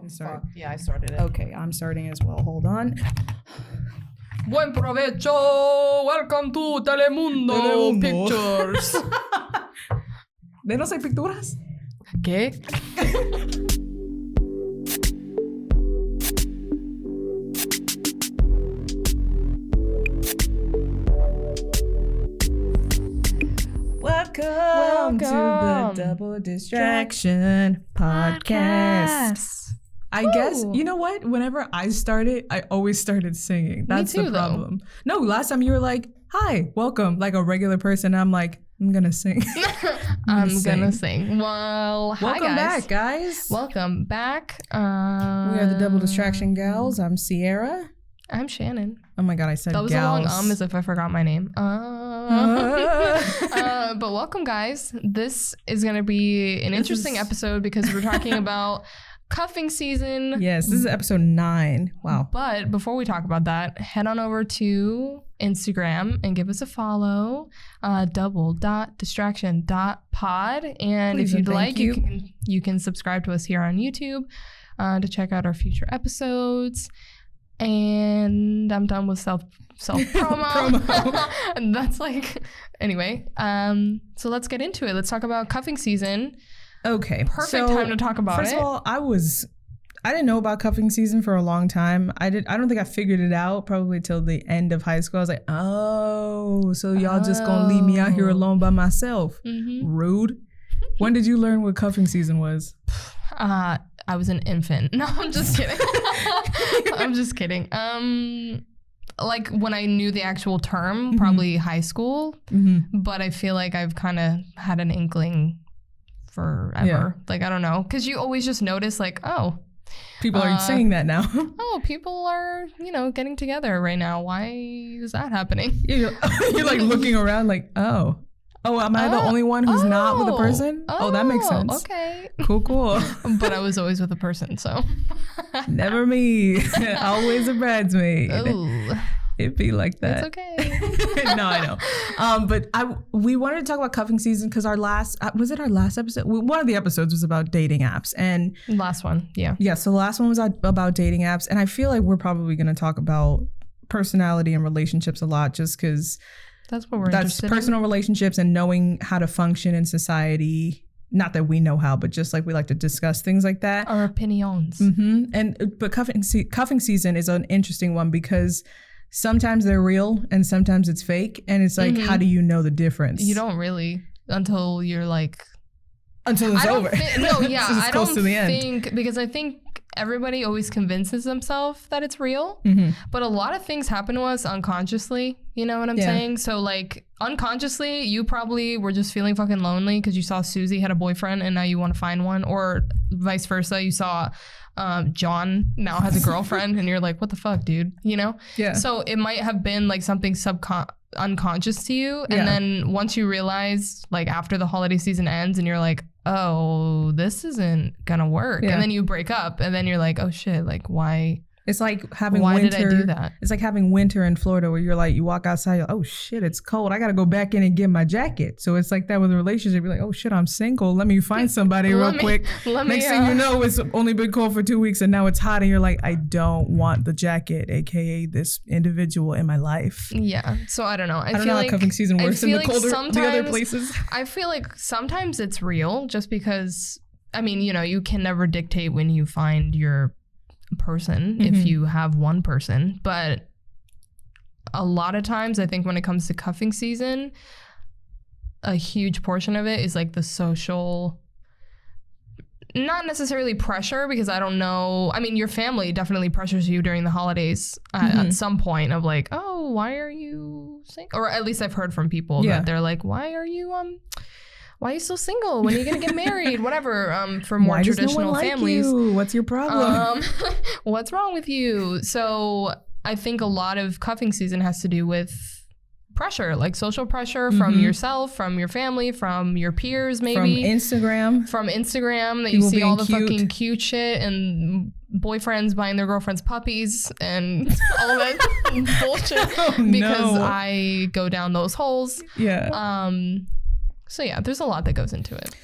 Start. Yeah, I started it. Okay, I'm starting as well. Hold on. Buen provecho. Welcome to Telemundo Pictures. ¿De no sé picturas? ¿Qué? Welcome to the Double Distraction Podcast. I guess, you know what? Whenever I started, I always started singing. That's Me too, the problem. No, last time you were like, hi, welcome, like a regular person. I'm like, I'm going to sing. I'm gonna sing. Well, hi welcome back, guys. Welcome back. We are the Double Distraction Gals. I'm Ceara. I'm Shannon. Oh my God, I said that was gals. a long as if I forgot my name. But welcome, guys. This is going to be an interesting episode because we're talking about cuffing season. Yes, this is episode 9. Wow. But before we talk about that, head on over to Instagram and give us a follow, double.distraction.pod. And Please if you'd and like, thank you can subscribe to us here on YouTube to check out our future episodes. And I'm done with self promo. And that's like, anyway. So let's get into it. Let's talk about cuffing season. Okay. Perfect time to talk about it. First of all, I didn't know about cuffing season for a long time. I don't think I figured it out probably till the end of high school. I was like, oh, so y'all just gonna leave me out here alone by myself. Mm-hmm. Rude. When did you learn what cuffing season was? I was an infant. No, I'm just kidding. I'm just kidding. Like when I knew the actual term, probably high school. Mm-hmm. But I feel like I've kind of had an inkling forever. Yeah. Like, I don't know. Because you always just notice like, oh. People are saying that now. Oh, people are, getting together right now. Why is that happening? You're like looking around like, oh. Oh, am I the only one who's not with a person? Oh, that makes sense. Okay. Cool. But I was always with a person, so. Never me. Always a bridesmaid. Ooh. It'd be like that. It's okay. No, I know. But we wanted to talk about cuffing season because our last episode? One of the episodes was about dating apps. And last one, yeah. Yeah, so the last one was about dating apps. And I feel like we're probably going to talk about personality and relationships a lot just because that's what we're interested in. That's personal relationships and knowing how to function in society. Not that we know how, but just like we like to discuss things like that. Our opinions. Mm-hmm. But cuffing season is an interesting one because sometimes they're real and sometimes it's fake. And it's like, how do you know the difference? You don't really until you're like... Until it's over. I don't think... Because I think everybody always convinces themselves that it's real. Mm-hmm. But a lot of things happen to us unconsciously. You know what I'm saying? So like unconsciously, you probably were just feeling fucking lonely because you saw Susie had a boyfriend and now you want to find one. Or vice versa. You saw... John now has a girlfriend and you're like, what the fuck, dude? Yeah. So it might have been like something unconscious to you. And then once you realize like after the holiday season ends and you're like, oh, this isn't gonna work. Yeah. And then you break up and then you're like, oh shit, like why? It's like having winter. Why did I do that? It's like having winter in Florida where you're like, you walk outside, you're like, oh shit, it's cold. I got to go back in and get my jacket. So it's like that with a relationship. You're like, oh shit, I'm single. Let me find somebody real quick. Next thing you know, it's only been cold for 2 weeks and now it's hot. And you're like, I don't want the jacket, AKA this individual in my life. Yeah. So I don't know. I don't know how cuffing season works in the other places. I feel like sometimes it's real just because, I mean, you can never dictate when you find your person if you have one person, but a lot of times I think when it comes to cuffing season, a huge portion of it is like the social, not necessarily pressure, because I don't know, I mean your family definitely pressures you during the holidays at some point of like, oh, why are you single? Or at least I've heard from people that they're like, why are you still single? When are you gonna get married? Whatever. For more traditional families. You? What's your problem? What's wrong with you? So I think a lot of cuffing season has to do with pressure, like social pressure from yourself, from your family, from your peers, maybe. From Instagram that you see all the fucking cute shit and boyfriends buying their girlfriends puppies and all that bullshit because I go down those holes. Yeah. So yeah, there's a lot that goes into it.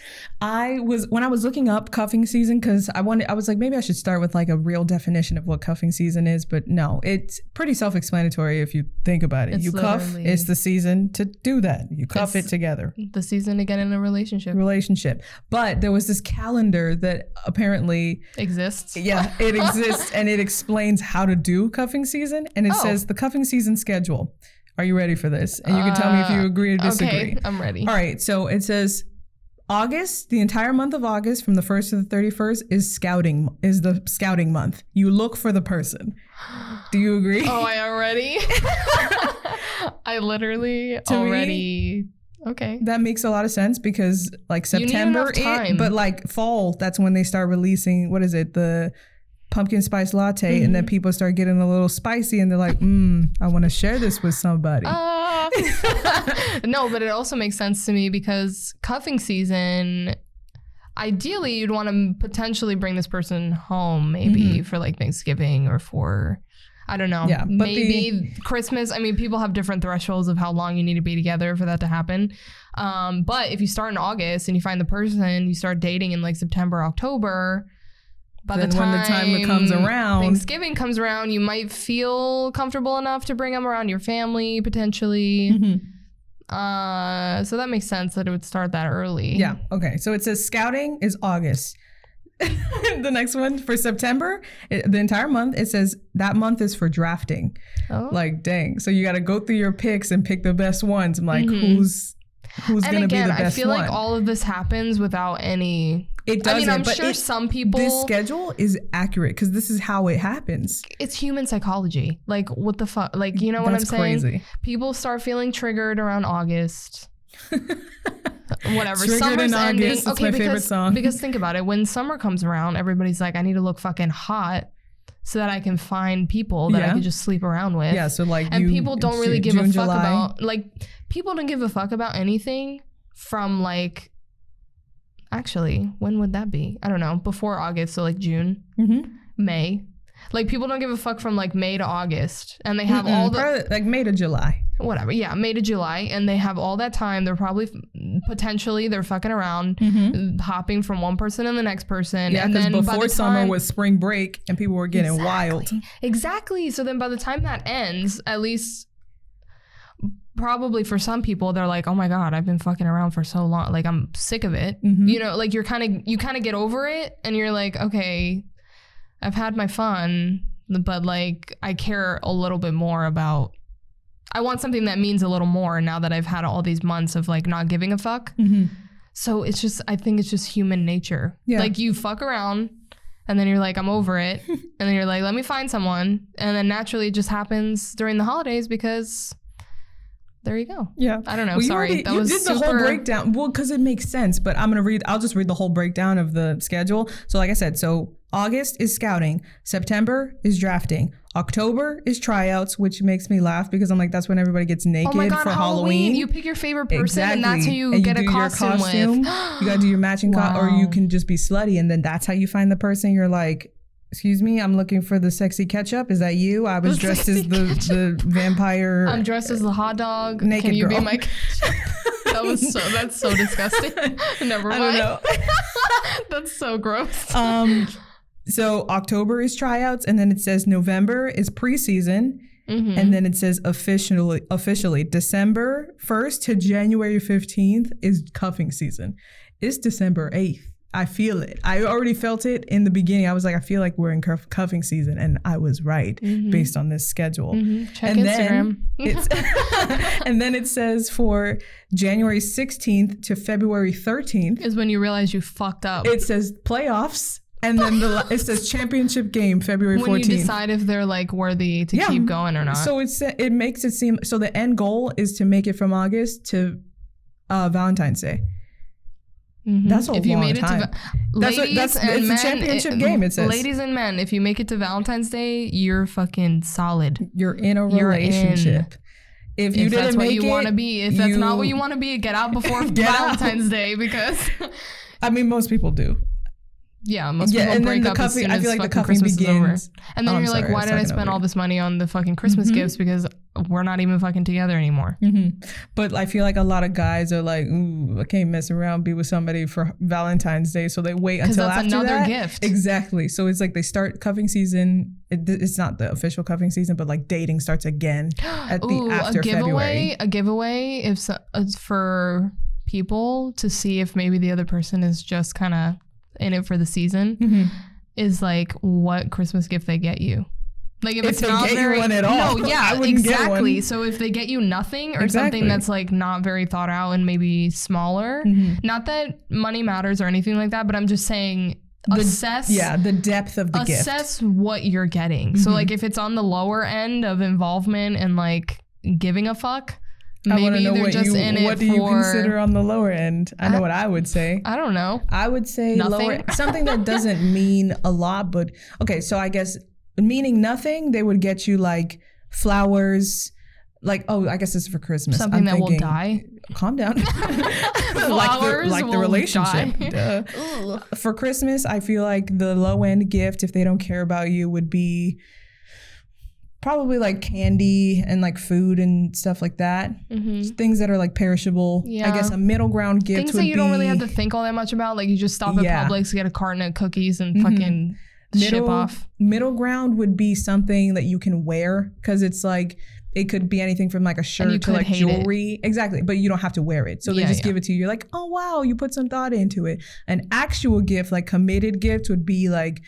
When I was looking up cuffing season, because I was like, maybe I should start with like a real definition of what cuffing season is, but no, it's pretty self-explanatory if you think about it. You cuff, it's the season to do that. You cuff it together. The season to get in a relationship. But there was this calendar that apparently exists. Yeah, it exists, and it explains how to do cuffing season, and it says the cuffing season schedule. Are you ready for this? And you can tell me if you agree or disagree. Okay, I'm ready. All right, so it says August, the entire month of August from the 1st to the 31st is the scouting month. You look for the person. Do you agree? Oh, I literally already. Okay. That makes a lot of sense because like September, but like fall, that's when they start releasing, what is it? The pumpkin spice latte, and then people start getting a little spicy and they're like, I want to share this with somebody. No, but it also makes sense to me because cuffing season, ideally you'd want to potentially bring this person home maybe for like Thanksgiving or for, I don't know, maybe Christmas. I mean, people have different thresholds of how long you need to be together for that to happen. But if you start in August and you find the person, you start dating in like September, October, by the time comes around, Thanksgiving comes around, you might feel comfortable enough to bring them around your family potentially. So that makes sense that it would start that early. Yeah. Okay. So it says scouting is August. The next one for September, the entire month, it says that month is for drafting. Oh. Like, dang. So you got to go through your picks and pick the best ones. I'm like, who's going to be the best one? I feel like all of this happens without any... It doesn't. I mean, I'm sure some people... This schedule is accurate because this is how it happens. It's human psychology. Like, what the fuck? Like, you know what I'm saying? That's crazy. People start feeling triggered around August. Whatever. Triggered Summer's in August. Ending. It's my favorite song. Because think about it. When summer comes around, everybody's like, I need to look fucking hot so that I can find people that I can just sleep around with. Yeah, so like and people don't really give a fuck about... Like, people don't give a fuck about anything from like... Actually, when would that be? I don't know. Before August, so like June, May. Like people don't give a fuck from like May to August, and they have all the probably like May to July. Whatever, yeah, May to July, and they have all that time. They're probably potentially they're fucking around, hopping from one person to the next person. Yeah, because before summer was spring break, and people were getting wild. Exactly. So then by the time that ends, at least. Probably for some people, they're like, oh my God, I've been fucking around for so long. Like, I'm sick of it. You know, like you kind of get over it and you're like, okay, I've had my fun, but like, I care a little bit more about, I want something that means a little more now that I've had all these months of like not giving a fuck. So it's just, I think it's just human nature. Yeah. Like you fuck around and then you're like, I'm over it. And then you're like, let me find someone. And then naturally it just happens during the holidays because... There you go. Yeah. I don't know. Well, sorry. You did the whole breakdown. Well, because it makes sense, but I'll just read the whole breakdown of the schedule. So like I said, so August is scouting. September is drafting. October is tryouts, which makes me laugh because I'm like, that's when everybody gets naked for Halloween. You pick your favorite person and that's who you get a costume with. You got to do your matching or you can just be slutty and then that's how you find the person. You're like, excuse me, I'm looking for the sexy ketchup. Is that you? I was dressed as the vampire. I'm dressed as the hot dog. Naked Can you girl. be my that's so disgusting. Never mind. I don't know. That's so gross. So October is tryouts and then it says November is preseason. And then it says officially December 1st to January 15th is cuffing season. It's December 8th. I feel it. I already felt it in the beginning. I was like, I feel like we're in cuffing season. And I was right based on this schedule. Check Instagram. And then it says for January 16th to February 13th. Is when you realize you fucked up. It says playoffs. And then it says championship game, February 14th. When you decide if they're like worthy to keep going or not. So it makes it seem, so the end goal is to make it from August to Valentine's Day. That's a long time. It's a championship game, it says. Ladies and men, if you make it to Valentine's Day, you're fucking solid. You're in a relationship. If you didn't that's make what you it, want to be. If that's not what you want to be, get out before Valentine's Day because... I mean, most people do. Yeah, most people break up as soon as fucking Christmas is over. And then you're like, why did I spend all this money on the fucking Christmas gifts? Because we're not even fucking together anymore. But I feel like a lot of guys are like, ooh, I can't mess around, be with somebody for Valentine's Day. So they wait until that's after another that. gift. Exactly. So it's like they start cuffing season. It's not the official cuffing season, but like dating starts again at the after February. A giveaway if for people to see if maybe the other person is just kind of in it for the season is like what Christmas gift they get you. Like if it's they not get very, you one at all. No, yeah, exactly. So if they get you nothing or something that's like not very thought out and maybe smaller, not that money matters or anything like that, but I'm just saying assess the depth of the gift. Assess what you're getting. So like if it's on the lower end of involvement and like giving a fuck, maybe they're just in it for... What do you consider on the lower end? I know what I would say. I don't know. I would say lower, something that doesn't mean a lot, but okay, so I guess meaning nothing, they would get you like flowers, like, oh, I guess this is for Christmas. Something that will die. Calm down. Flowers like the relationship. For Christmas, I feel like the low end gift, if they don't care about you, would be probably like candy and like food and stuff like that. Things that are like perishable. I guess a middle ground gift things that you don't really have to think all that much about. Like you just stop at Publix, get a carton of cookies and fucking ship off. Middle ground would be something that you can wear, because it's like it could be anything from like a shirt to like jewelry. Exactly. But you don't have to wear it. So they just give it to you. You're like, oh wow, you put some thought into it. An actual gift, like committed gift, would be like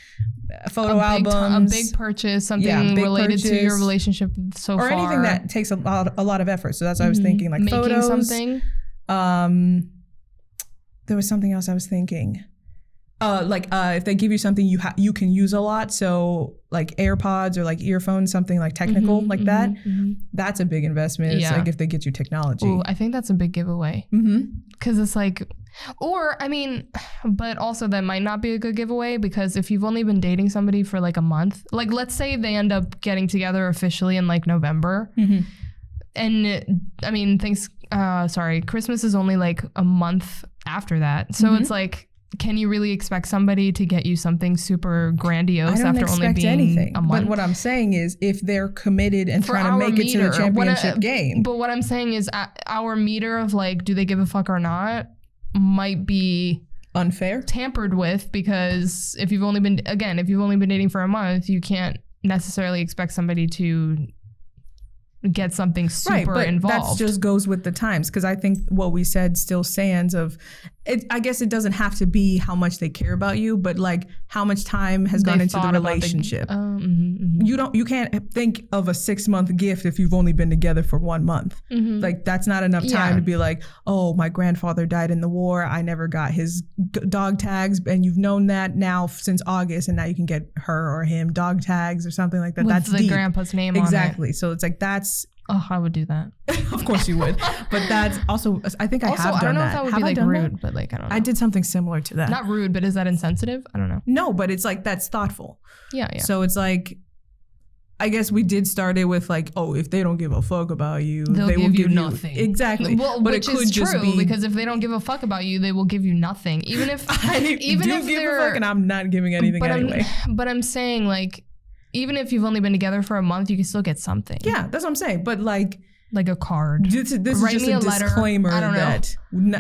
photo albums. A big purchase, something related to your relationship so far. Or anything that takes a lot of effort. So that's what I was thinking. Like making photos. Something. There was something else I was thinking. If they give you something you can use a lot, so like AirPods or like earphones, something like technical that, that's a big investment. It's like if they get you technology. Ooh, I think that's a big giveaway. Because it's like, or I mean, but also that might not be a good giveaway, because if you've only been dating somebody for like a month, like let's say they end up getting together officially in like November, and I mean Christmas is only like a month after that, so it's like, can you really expect somebody to get you something super grandiose after only being anything. A month? But what I'm saying is, if they're committed and trying to make it to the championship game. But what I'm saying is, our meter of like, do they give a fuck or not, might be unfair, tampered with, because if you've only been dating for a month, you can't necessarily expect somebody to get something super involved. That just goes with the times, because I think what we said still stands of it. I guess it doesn't have to be how much they care about you, but like how much time has gone into the relationship. You can't think of a 6-month gift if you've only been together for 1 month. Like that's not enough time to be like, oh, my grandfather died in the war, I never got his dog tags, and you've known that now since August, and now you can get her or him dog tags or something like that. With that's the deep. Grandpa's name exactly. on it. So it's like that's. Oh, I would do that. Of course you would. But that's also, I think I have done that. I don't know if that would be like rude, but like, I don't know. I did something similar to that. Not rude, but is that insensitive? I don't know. No, but it's like, that's thoughtful. Yeah. So it's like, I guess we did start it with like, oh, if they don't give a fuck about you, they will give you nothing. Exactly. Well, but which it could is just true, be, because if they don't give a fuck about you, they will give you nothing. Even if give a fuck, and I'm not giving anything anyway. But I'm saying, like, even if you've only been together for a month, you can still get something. Yeah, that's what I'm saying. But like a card. This is just a disclaimer that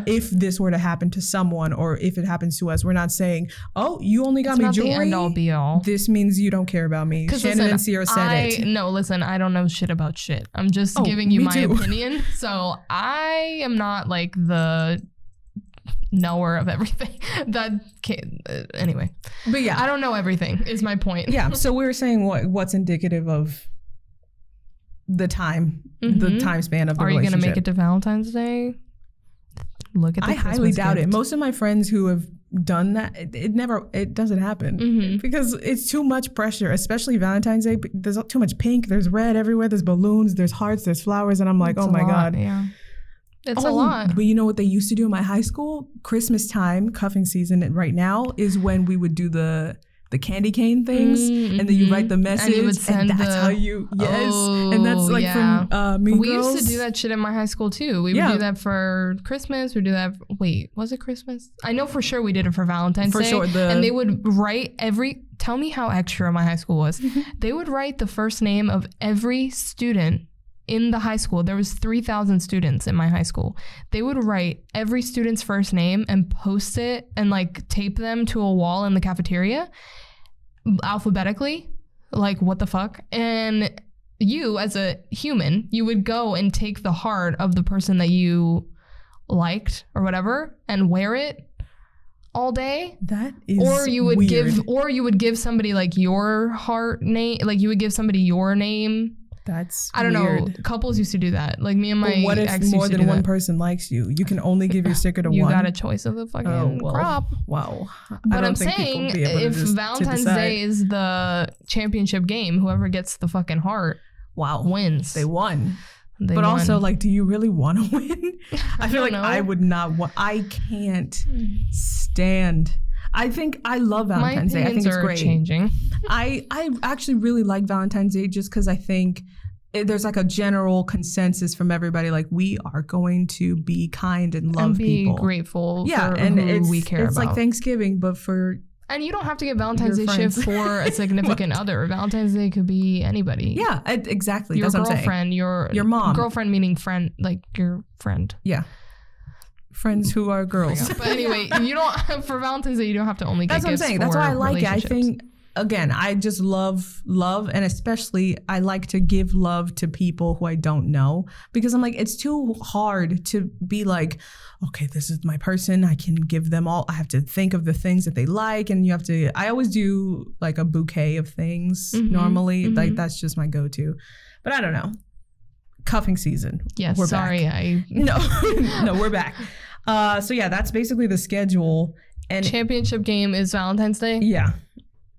if this were to happen to someone, or if it happens to us, we're not saying, oh, you only got me jewelry. It's not the end all be all. This means you don't care about me. Shannon and Ceara said it. No, listen, I don't know shit about shit. I'm just giving you my opinion. So I am not like the knower of everything. Anyway. But yeah. I don't know everything is my point. Yeah. So we were saying what's indicative of the time, the time span of the relationship. Are you going to make it to Valentine's Day? Look at the Christmas highly doubt gift. it. Most of my friends who have done that, it doesn't happen because it's too much pressure, especially Valentine's Day. There's too much pink, there's red everywhere, there's balloons, there's hearts, there's flowers, and I'm like, oh my God. Yeah. It's a lot. But you know what they used to do in my high school? Christmas time, cuffing season right now, is when we would do the candy cane things, and then you write the message, and that's how you, and that's like from Mean We Girls. used to do that shit in my high school too. We would do that for Christmas. We do that. Wait, was it Christmas? I know for sure we did it for Valentine's Day. For sure. And they would write tell me how extra my high school was. They would write the first name of every student in the high school, there was 3,000 students in my high school. They would write every student's first name and post it and like tape them to a wall in the cafeteria alphabetically. Like, what the fuck? And you, as a human, you would go and take the heart of the person that you liked or whatever and wear it all day. That is or you would weird. give somebody like your heart name, like you would give somebody your name. That's I don't know. Couples used to do that. Like me and my what if ex more used to than do one that. person likes you? You can only give your sticker to you one. got a choice of the fucking crop. Wow. But I'm saying if Valentine's Day is the championship game, whoever gets the fucking heart wins. They won. Also, like, do you really want to win? I feel like I would not want. I can't stand. I think I love Valentine's Day. I think it's great. Changing. I actually really like Valentine's Day just because I think there's like a general consensus from everybody, like we are going to be kind and love people, grateful for and who we care about. It's like Thanksgiving, but for. And you don't have to get Valentine's Day shit for a significant other. Valentine's Day could be anybody. Yeah, exactly. Your That's girlfriend, your mom. Girlfriend meaning friend, like your friend. Yeah. Friends who are girls. But anyway, you don't for Valentine's Day you don't have to only get gifts. That's what I'm saying. That's why I like it. I think again, I just love, and especially I like to give love to people who I don't know because I'm like, it's too hard to be like, okay, this is my person. I can give them all. I have to think of the things that they like, and I always do like a bouquet of things normally. Mm-hmm. Like that's just my go-to. But I don't know. Cuffing season. Yes, we're sorry. Back. No, we're back. So yeah, that's basically the schedule. And championship game is Valentine's Day? Yeah.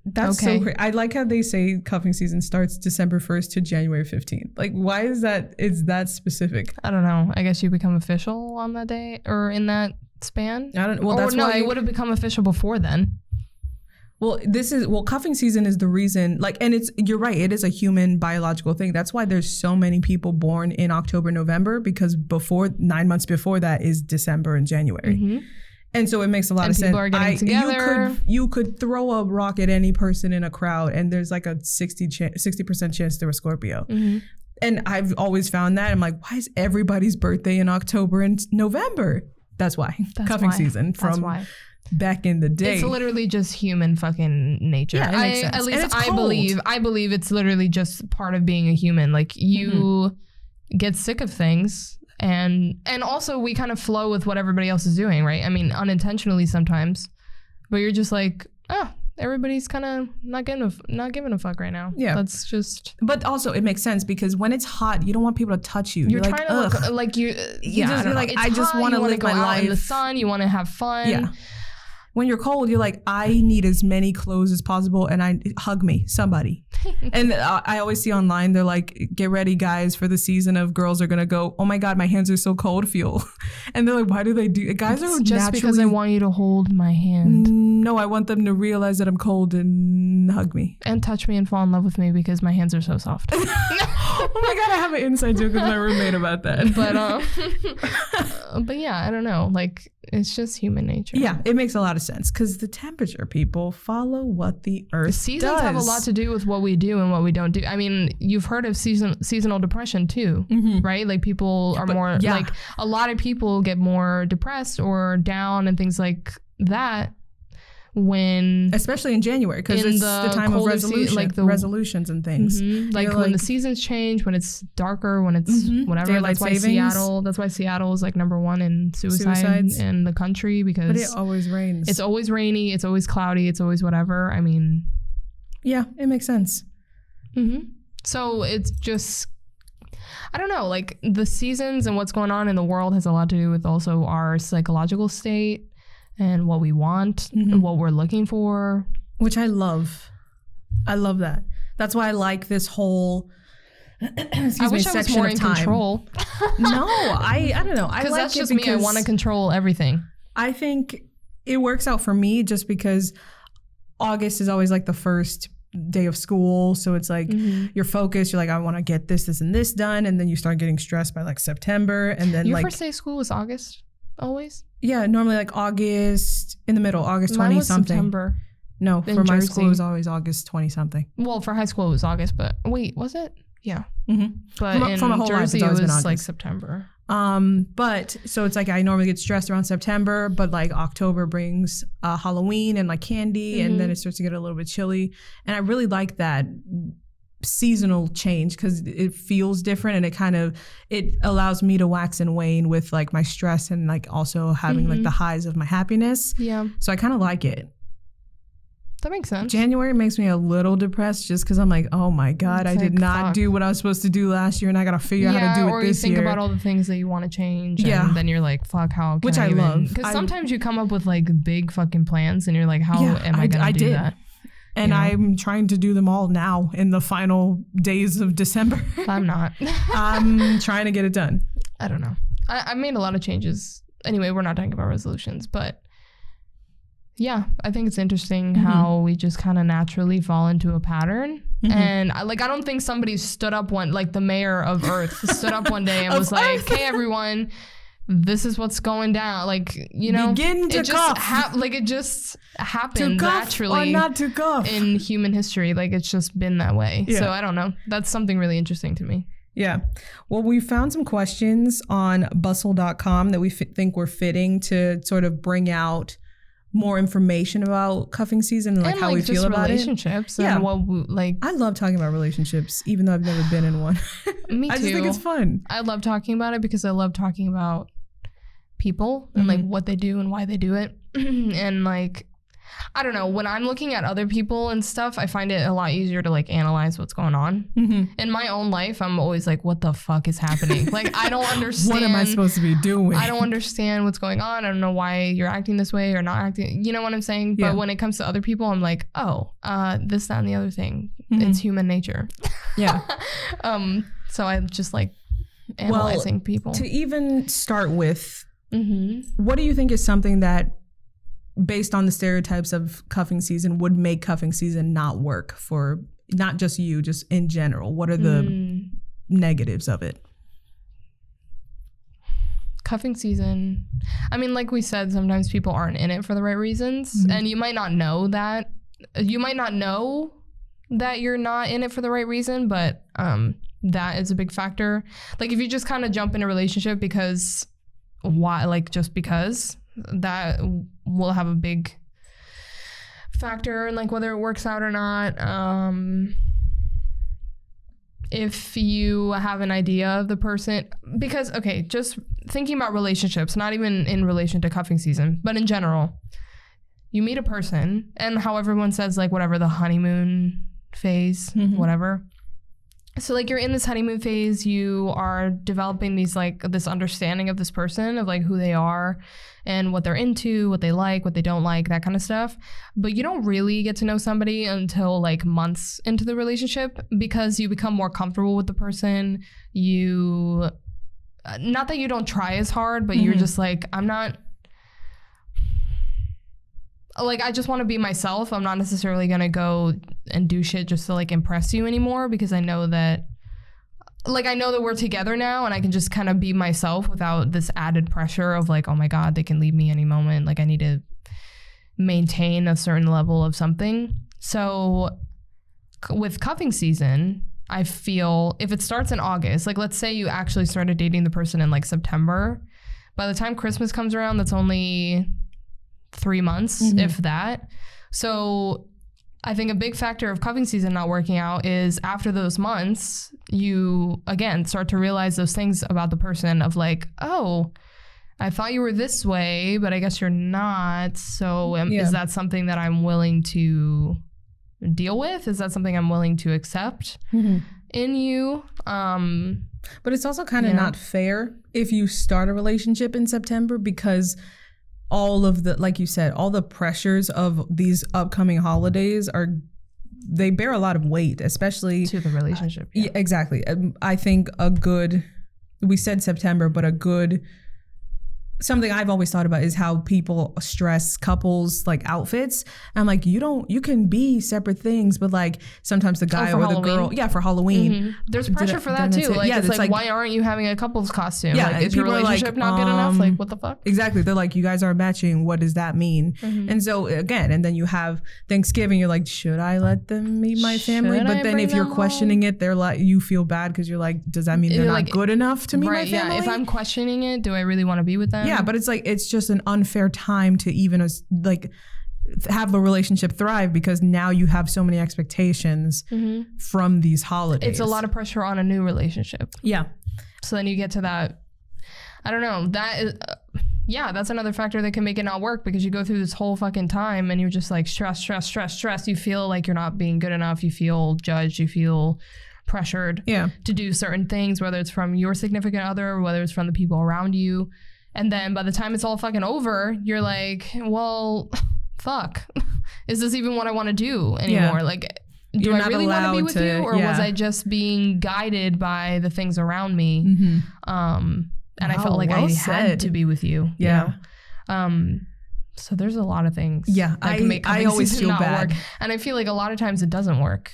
That's so great. I like how they say cuffing season starts December 1st to January 15th. Like, why is that specific? I don't know. I guess you become official on that day or in that span. I don't. Well, that's why you would have become official before then. Well, cuffing season is the reason. Like, and you're right. It is a human biological thing. That's why there's so many people born in October, November, because 9 months before that is December and January. Mm-hmm. And so it makes a lot of sense. People are getting together. You could throw a rock at any person in a crowd, and there's like a 60% chance they're a Scorpio. Mm-hmm. And I've always found that. I'm like, why is everybody's birthday in October and November? That's why. Cuffing season from back in the day. It's literally just human fucking nature. Yeah, it makes sense. At least I believe it's literally just part of being a human. Like you get sick of things. And also we kind of flow with what everybody else is doing, right? I mean, unintentionally sometimes, but you're just like, oh, everybody's kind of not giving a fuck right now. Yeah, that's just. But also, it makes sense because when it's hot, you don't want people to touch you. You're trying to look like you. Yeah, you're like, I just want to live my life in the sun. You want to have fun. Yeah. When you're cold, you're like, I need as many clothes as possible, and hug me, somebody. And I always see online, they're like, get ready, guys, for the season of girls are gonna go, oh my God, my hands are so cold, feel. And they're like, why do they do? Guys are just because I want you to hold my hand. No, I want them to realize that I'm cold and hug me and touch me and fall in love with me because my hands are so soft. Oh my God, I have an inside joke with my roommate about that. But yeah, I don't know. Like, it's just human nature. Yeah, it makes a lot of sense because the temperature, people, follow what the earth does. Seasons have a lot to do with what we do and what we don't do. I mean, you've heard of seasonal depression too, right? Like people are like a lot of people get more depressed or down and things like that. Especially in January, because it's the time of resolutions and things. Mm-hmm. Like when the seasons change, when it's darker, when it's whatever. Daylight savings. That's why Seattle is like number one in suicides in the country because. But it always rains. It's always rainy. It's always cloudy. It's always whatever. I mean. Yeah, it makes sense. Mm-hmm. So it's just. I don't know. Like the seasons and what's going on in the world has a lot to do with also our psychological state. And what we want and what we're looking for. Which I love. I love that. That's why I like this whole I wish I was more in control. No, I don't know. Because that's just me. I want to control everything. I think it works out for me just because August is always like the first day of school. So it's like you're focused. You're like, I want to get this and this done. And then you start getting stressed by like September. And then your first day of school was August? Always? Yeah, normally like August, in the middle, August 20 something. September. No, for my school it was always August 20 something. Well, for high school it was August, but wait, was it? Yeah. Mm-hmm. But from a whole Jersey, it was like September. But so it's like I normally get stressed around September, but like October brings Halloween and like candy, and then it starts to get a little bit chilly. And I really like that seasonal change because it feels different, and it allows me to wax and wane with like my stress and like also having like the highs of my happiness. Yeah. So I kind of like it. That makes sense. January makes me a little depressed just because I'm like, oh my God, I did not do what I was supposed to do last year, and I got to figure out how to do it this year. Or you think about all the things that you want to change, and then you're like, fuck, how can I love. Because sometimes you come up with like big fucking plans, and you're like, how am I going to do that? And I'm trying to do them all now in the final days of December. I'm not. I'm trying to get it done. I don't know. I made a lot of changes. Anyway, we're not talking about resolutions, but yeah, I think it's interesting how we just kind of naturally fall into a pattern. And I don't think somebody stood up like the mayor of Earth stood up one day and was like, hey, everyone, this is what's going down. Like, you know, begin to cough. It just happened naturally or not to cough in human history. Like, it's just been that way. Yeah. So I don't know. That's something really interesting to me. Yeah. Well, we found some questions on bustle.com that we think were fitting to sort of bring out more information about cuffing season and like how we feel about relationships. Yeah. And what we, like, I love talking about relationships, even though I've never been in one. Me too. I just think it's fun. I love talking about it because I love talking about people and like what they do and why they do it. And like, I don't know, when I'm looking at other people and stuff, I find it a lot easier to like analyze what's going on. In my own life, I'm always like, what the fuck is happening? Like, I don't understand. What am I supposed to be doing? I don't understand what's going on. I don't know why you're acting this way or not acting. You know what I'm saying? Yeah. But when it comes to other people, I'm like, oh, this, that, and the other thing. It's human nature. Yeah. So I just like analyzing people. To even start with, what do you think is something that, based on the stereotypes of cuffing season, would make cuffing season not work for not just you, just in general? What are the negatives of it? Cuffing season, I mean, like we said, sometimes people aren't in it for the right reasons. And you might not know that. You might not know that you're not in it for the right reason, but that is a big factor. Like, if you just kind of jump in a relationship because, why? Like, just because, that will have a big factor in like whether it works out or not. If you have an idea of the person, because okay, just thinking about relationships, not even in relation to cuffing season, but in general, you meet a person and how everyone says like whatever, the honeymoon phase, whatever. So like you're in this honeymoon phase, you are developing these like this understanding of this person, of like who they are and what they're into, what they like, what they don't like, that kind of stuff. But you don't really get to know somebody until like months into the relationship because you become more comfortable with the person. You, not that you don't try as hard, but you're just like, I'm not, like, I just want to be myself. I'm not necessarily going to go and do shit just to like impress you anymore because I know that, like, I know that we're together now and I can just kind of be myself without this added pressure of like, oh my God, they can leave me any moment. Like, I need to maintain a certain level of something. So with cuffing season, I feel if it starts in August, like let's say you actually started dating the person in like September, by the time Christmas comes around, that's only 3 months, if that. So I think a big factor of cuffing season not working out is after those months, you again start to realize those things about the person of like, oh, I thought you were this way, but I guess you're not. So is that something that I'm willing to deal with? Is that something I'm willing to accept in you? But it's also kind of not fair if you start a relationship in September because all of the, like you said, all the pressures of these upcoming holidays they bear a lot of weight, especially to the relationship. Yeah, exactly. I think we said September, but a good something I've always thought about is how people stress couples like outfits. And I'm like, you can be separate things, but like sometimes the guy or Halloween. The girl, for Halloween. Mm-hmm. There's pressure for that too. Like, it's like, why aren't you having a couple's costume? Yeah, like, is your relationship not good enough? Like, what the fuck? Exactly. They're like, you guys aren't matching. What does that mean? Mm-hmm. And so again, and then you have Thanksgiving. You're like, should I let them meet my family? But then if you're questioning it, they're like, you feel bad because you're like, does that mean they're not good enough to meet my family? Yeah. If I'm questioning it, do I really want to be with them? Yeah, but it's like, it's just an unfair time to even like have the relationship thrive because now you have so many expectations from these holidays. It's a lot of pressure on a new relationship. Yeah. So then you get to that. I don't know. That is, that's another factor that can make it not work because you go through this whole fucking time and you're just like stress. You feel like you're not being good enough. You feel judged. You feel pressured to do certain things, whether it's from your significant other or whether it's from the people around you. And then by the time it's all fucking over, you're like, well, fuck. Is this even what I want to do anymore? Like, do I really want to be with you? Or was I just being guided by the things around me? Mm-hmm. And I felt like I had to be with you. Yeah. You know? So there's a lot of things. Yeah. That can make I always feel bad. Work. And I feel like a lot of times it doesn't work.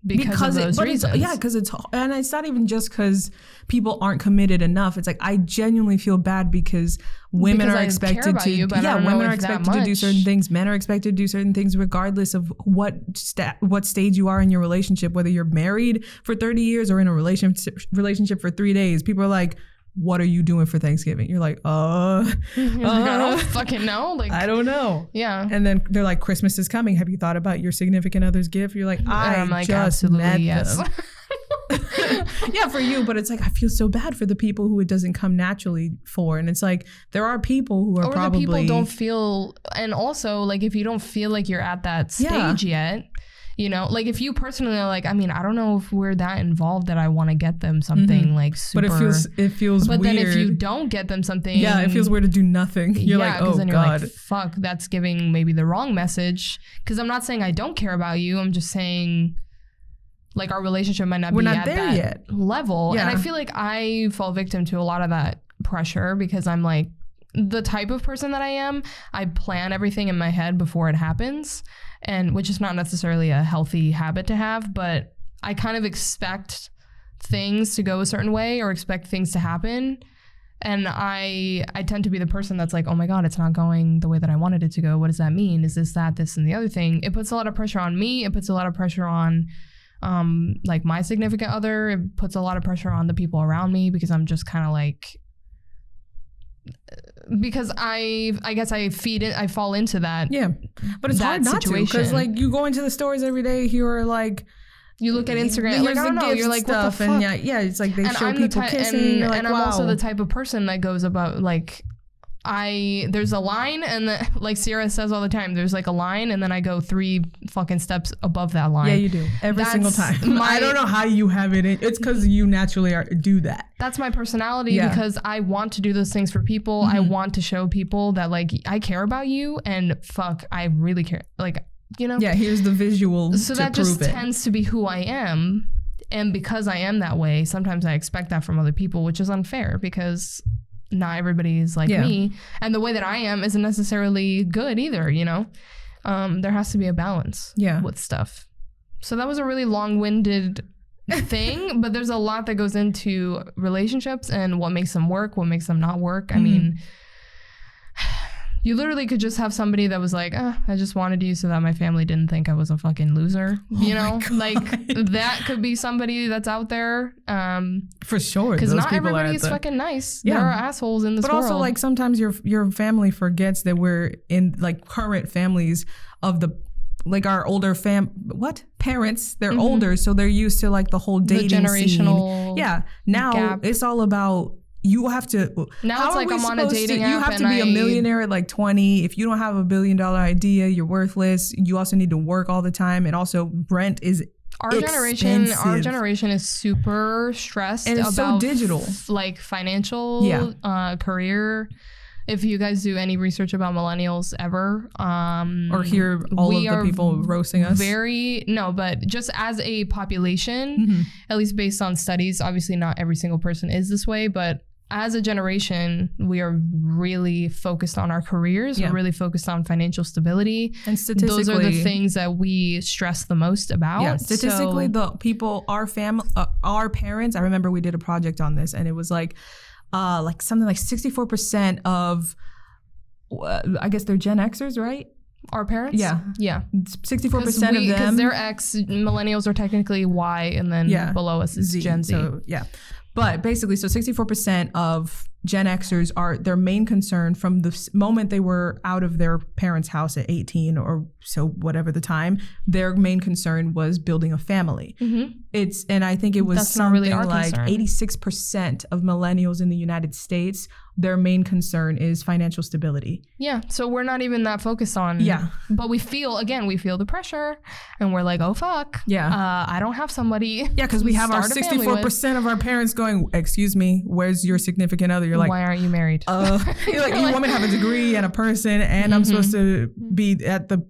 Because of those reasons. Because and it's not even just because people aren't committed enough. It's like I genuinely feel bad because women are expected to do certain things. Men are expected to do certain things regardless of what stage you are in your relationship, whether you're married for 30 years or in a relationship for 3 days. People are like, what are you doing for Thanksgiving? You're like, I don't fucking know. Like, I don't know. Yeah. And then they're like, Christmas is coming. Have you thought about your significant other's gift? You're like, I just met them. Yeah, for you. But it's like, I feel so bad for the people who it doesn't come naturally for. And it's like, there are people who are probably. Or the people don't feel. And also, like, if you don't feel like you're at that stage yet. You know, like if you personally are like, I mean, I don't know if we're that involved that I want to get them something like super. But it feels but weird. Then if you don't get them something. Yeah, it feels weird to do nothing. You're like, oh then God. You're like, fuck, that's giving maybe the wrong message. Because I'm not saying I don't care about you. I'm just saying like our relationship might not be at that yet. Level. Yeah. And I feel like I fall victim to a lot of that pressure because I'm like the type of person that I am. I plan everything in my head before it happens. And which is not necessarily a healthy habit to have, but I kind of expect things to go a certain way or expect things to happen. And I tend to be the person that's like, oh my God, it's not going the way that I wanted it to go. What does that mean? Is this, that, this, and the other thing? It puts a lot of pressure on me. It puts a lot of pressure on like my significant other. It puts a lot of pressure on the people around me because I'm just kind of like, because I guess I fall into that. Yeah, but it's hard not to because like you go into the stores every day. You're like, you look at Instagram, like I don't know, you're like stuff, what the fuck? And yeah, it's like they show people kissing, and I'm also the type of person that goes about like. There's a line and like Ceara says all the time, there's like a line and then I go 3 fucking steps above that line. Yeah, you do. Every single time. I don't know how you have it. It's because you naturally do that. That's my personality because I want to do those things for people. Mm-hmm. I want to show people that like I care about you and fuck, I really care. Like, you know? Yeah, here's the visual so that just tends to be who I am. And because I am that way, sometimes I expect that from other people, which is unfair because not everybody's like me, and the way that I am isn't necessarily good either, you know. There has to be a balance with stuff. So that was a really long-winded thing, but there's a lot that goes into relationships and what makes them work, what makes them not work. I mean, you literally could just have somebody that was like, I just wanted you so that my family didn't think I was a fucking loser. You know, like that could be somebody that's out there. For sure. Because not everybody is fucking nice. Yeah. There are assholes in this world. But also like sometimes your family forgets that we're in like current families of the like our older parents, they're older. So they're used to like the whole dating the generational scene. Yeah. Now gap. It's all about you have to. Now it's like I'm on a dating app. You have to be a millionaire at like 20. If you don't have $1 billion idea, you're worthless. You also need to work all the time, and also rent is expensive. Our generation is super stressed and it's about so digital, like financial, career. If you guys do any research about millennials ever, or hear all of the people roasting us, but just as a population, at least based on studies, obviously not every single person is this way, but as a generation, we are really focused on our careers. Yeah. We're really focused on financial stability. And statistically, those are the things that we stress the most about. Yeah, statistically, the people, our parents, I remember we did a project on this, and it was like something like 64% of, I guess they're Gen Xers, right? Our parents? Yeah. 64% of them. Because they're X, millennials are technically Y, and then below us is Gen Z. So, yeah. But basically, so 64% of Gen Xers are, their main concern from the moment they were out of their parents' house at 18 or so, whatever the time, their main concern was building a family. Mm-hmm. And I think it was something like 86% of millennials in the United States, their main concern is financial stability. Yeah. So we're not even that focused on. Yeah. But we feel the pressure and we're like, oh, fuck. Yeah. I don't have somebody. Yeah. Because we have our 64% of our parents going, excuse me, where's your significant other? You're like, why aren't you married? You're like, you want me to have a degree and a person and I'm supposed to be at the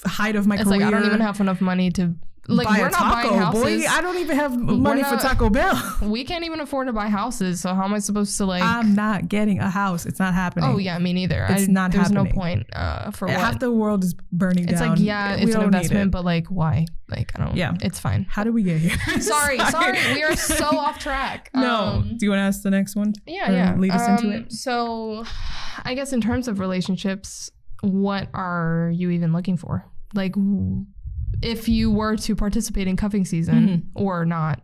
height of my career. Like, I don't even have enough money to buy a taco, boy. I don't even have money for Taco Bell. We can't even afford to buy houses. So how am I supposed to I'm not getting a house. It's not happening. Oh yeah, me neither. It's not there's happening. There's no point for what. Half the world is burning down. It's like, yeah, it's an investment, but like, why? Like, I don't. Yeah, it's fine. How did we get here? Sorry. We are so off track. No. Do you want to ask the next one? Yeah. Lead us into it. So, I guess in terms of relationships, what are you even looking for? Like, if you were to participate in cuffing season or not,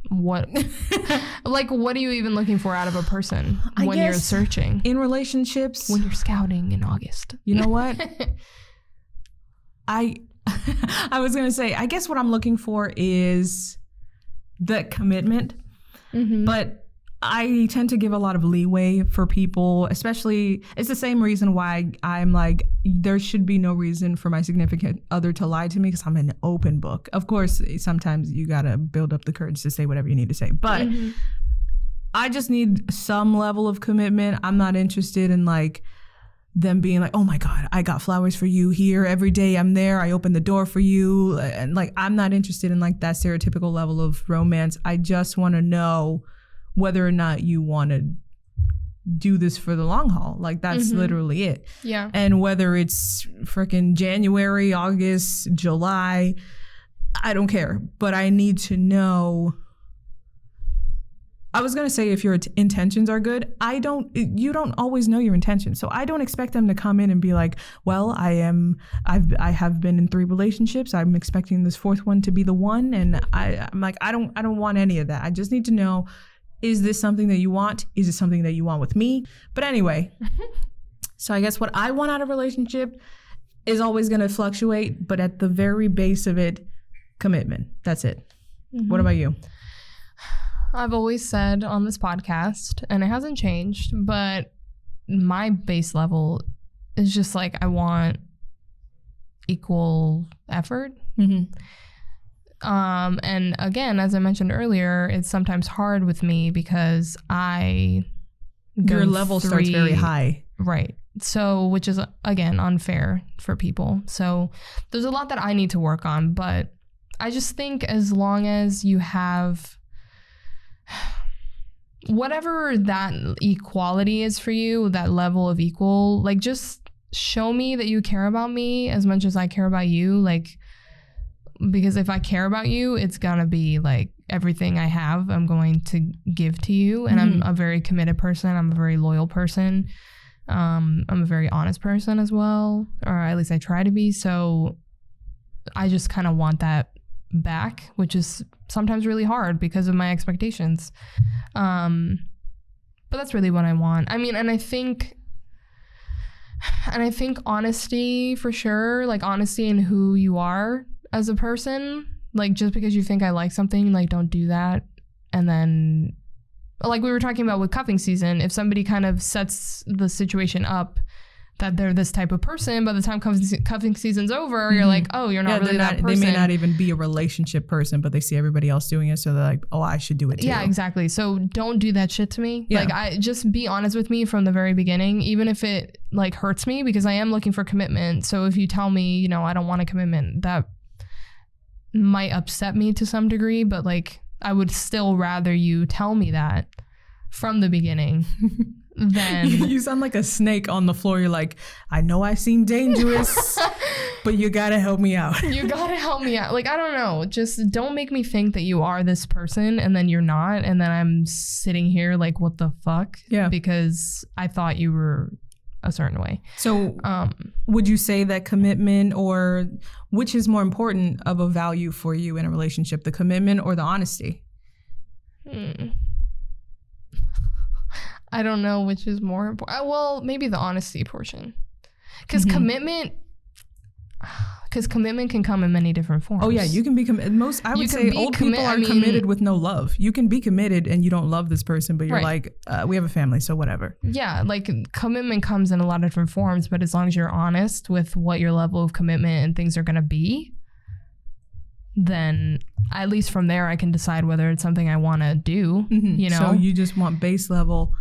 what what are you even looking for out of a person when you're searching? In relationships? When you're scouting in August. You know what? I was going to say, I guess what I'm looking for is the commitment, but I tend to give a lot of leeway for people, especially, it's the same reason why I'm like, there should be no reason for my significant other to lie to me because I'm an open book. Of course, sometimes you got to build up the courage to say whatever you need to say, but I just need some level of commitment. I'm not interested in like them being like, oh my God, I got flowers for you here every day. I'm there. I open the door for you. And like, I'm not interested in like that stereotypical level of romance. I just want to know whether or not you want to do this for the long haul. Like, that's literally it. Yeah. And whether it's freaking January, August, July, I don't care. But I need to know. I was going to say if your intentions are good, you don't always know your intentions. So I don't expect them to come in and be like, well, I have been in 3 relationships. I'm expecting this 4th one to be the one. And I'm like, I don't want any of that. I just need to know, is this something that you want? Is it something that you want with me? But anyway, so I guess what I want out of a relationship is always going to fluctuate, but at the very base of it, commitment. That's it. What about you? I've always said on this podcast, and it hasn't changed, but my base level is just like, I want equal effort. And again, as I mentioned earlier, it's sometimes hard with me because your level starts very high. Right. So, which is, again, unfair for people. So there's a lot that I need to work on, but I just think as long as you have whatever that equality is for you, that level of equal, like, just show me that you care about me as much as I care about you. Like, because if I care about you, it's gonna be like everything I have, I'm going to give to you. And I'm a very committed person. I'm a very loyal person. I'm a very honest person as well, or at least I try to be. So I just kind of want that back, which is sometimes really hard because of my expectations. But that's really what I want. I mean, and I think honesty for sure, like honesty in who you are as a person. Like, just because you think I like something, like, don't do that. And then, like we were talking about with cuffing season, if somebody kind of sets the situation up that they're this type of person, by the time cuffing season's over, you're like, oh, you're not really that person. They may not even be a relationship person, but they see everybody else doing it, so they're like, oh, I should do it too. Yeah, exactly. So don't do that shit to me. Yeah. Like, just be honest with me from the very beginning, even if it like hurts me, because I am looking for commitment. So if you tell me, you know, I don't want a commitment, that might upset me to some degree, but like, I would still rather you tell me that from the beginning, then you sound like a snake on the floor. You're like, I know I seem dangerous, but you gotta help me out. You gotta help me out. Like, I don't know. Just don't make me think that you are this person and then you're not. And then I'm sitting here like, what the fuck? Yeah. Because I thought you were a certain way. So would you say that commitment, or which is more important of a value for you in a relationship, the commitment or the honesty? I don't know which is more important. Well, maybe the honesty portion. Because commitment can come in many different forms. Oh yeah, you can be committed. I would say old people are committed with no love. You can be committed and you don't love this person, but you're like, we have a family, so whatever. Yeah, like commitment comes in a lot of different forms, but as long as you're honest with what your level of commitment and things are going to be, then at least from there I can decide whether it's something I want to do. You know, so you just want base level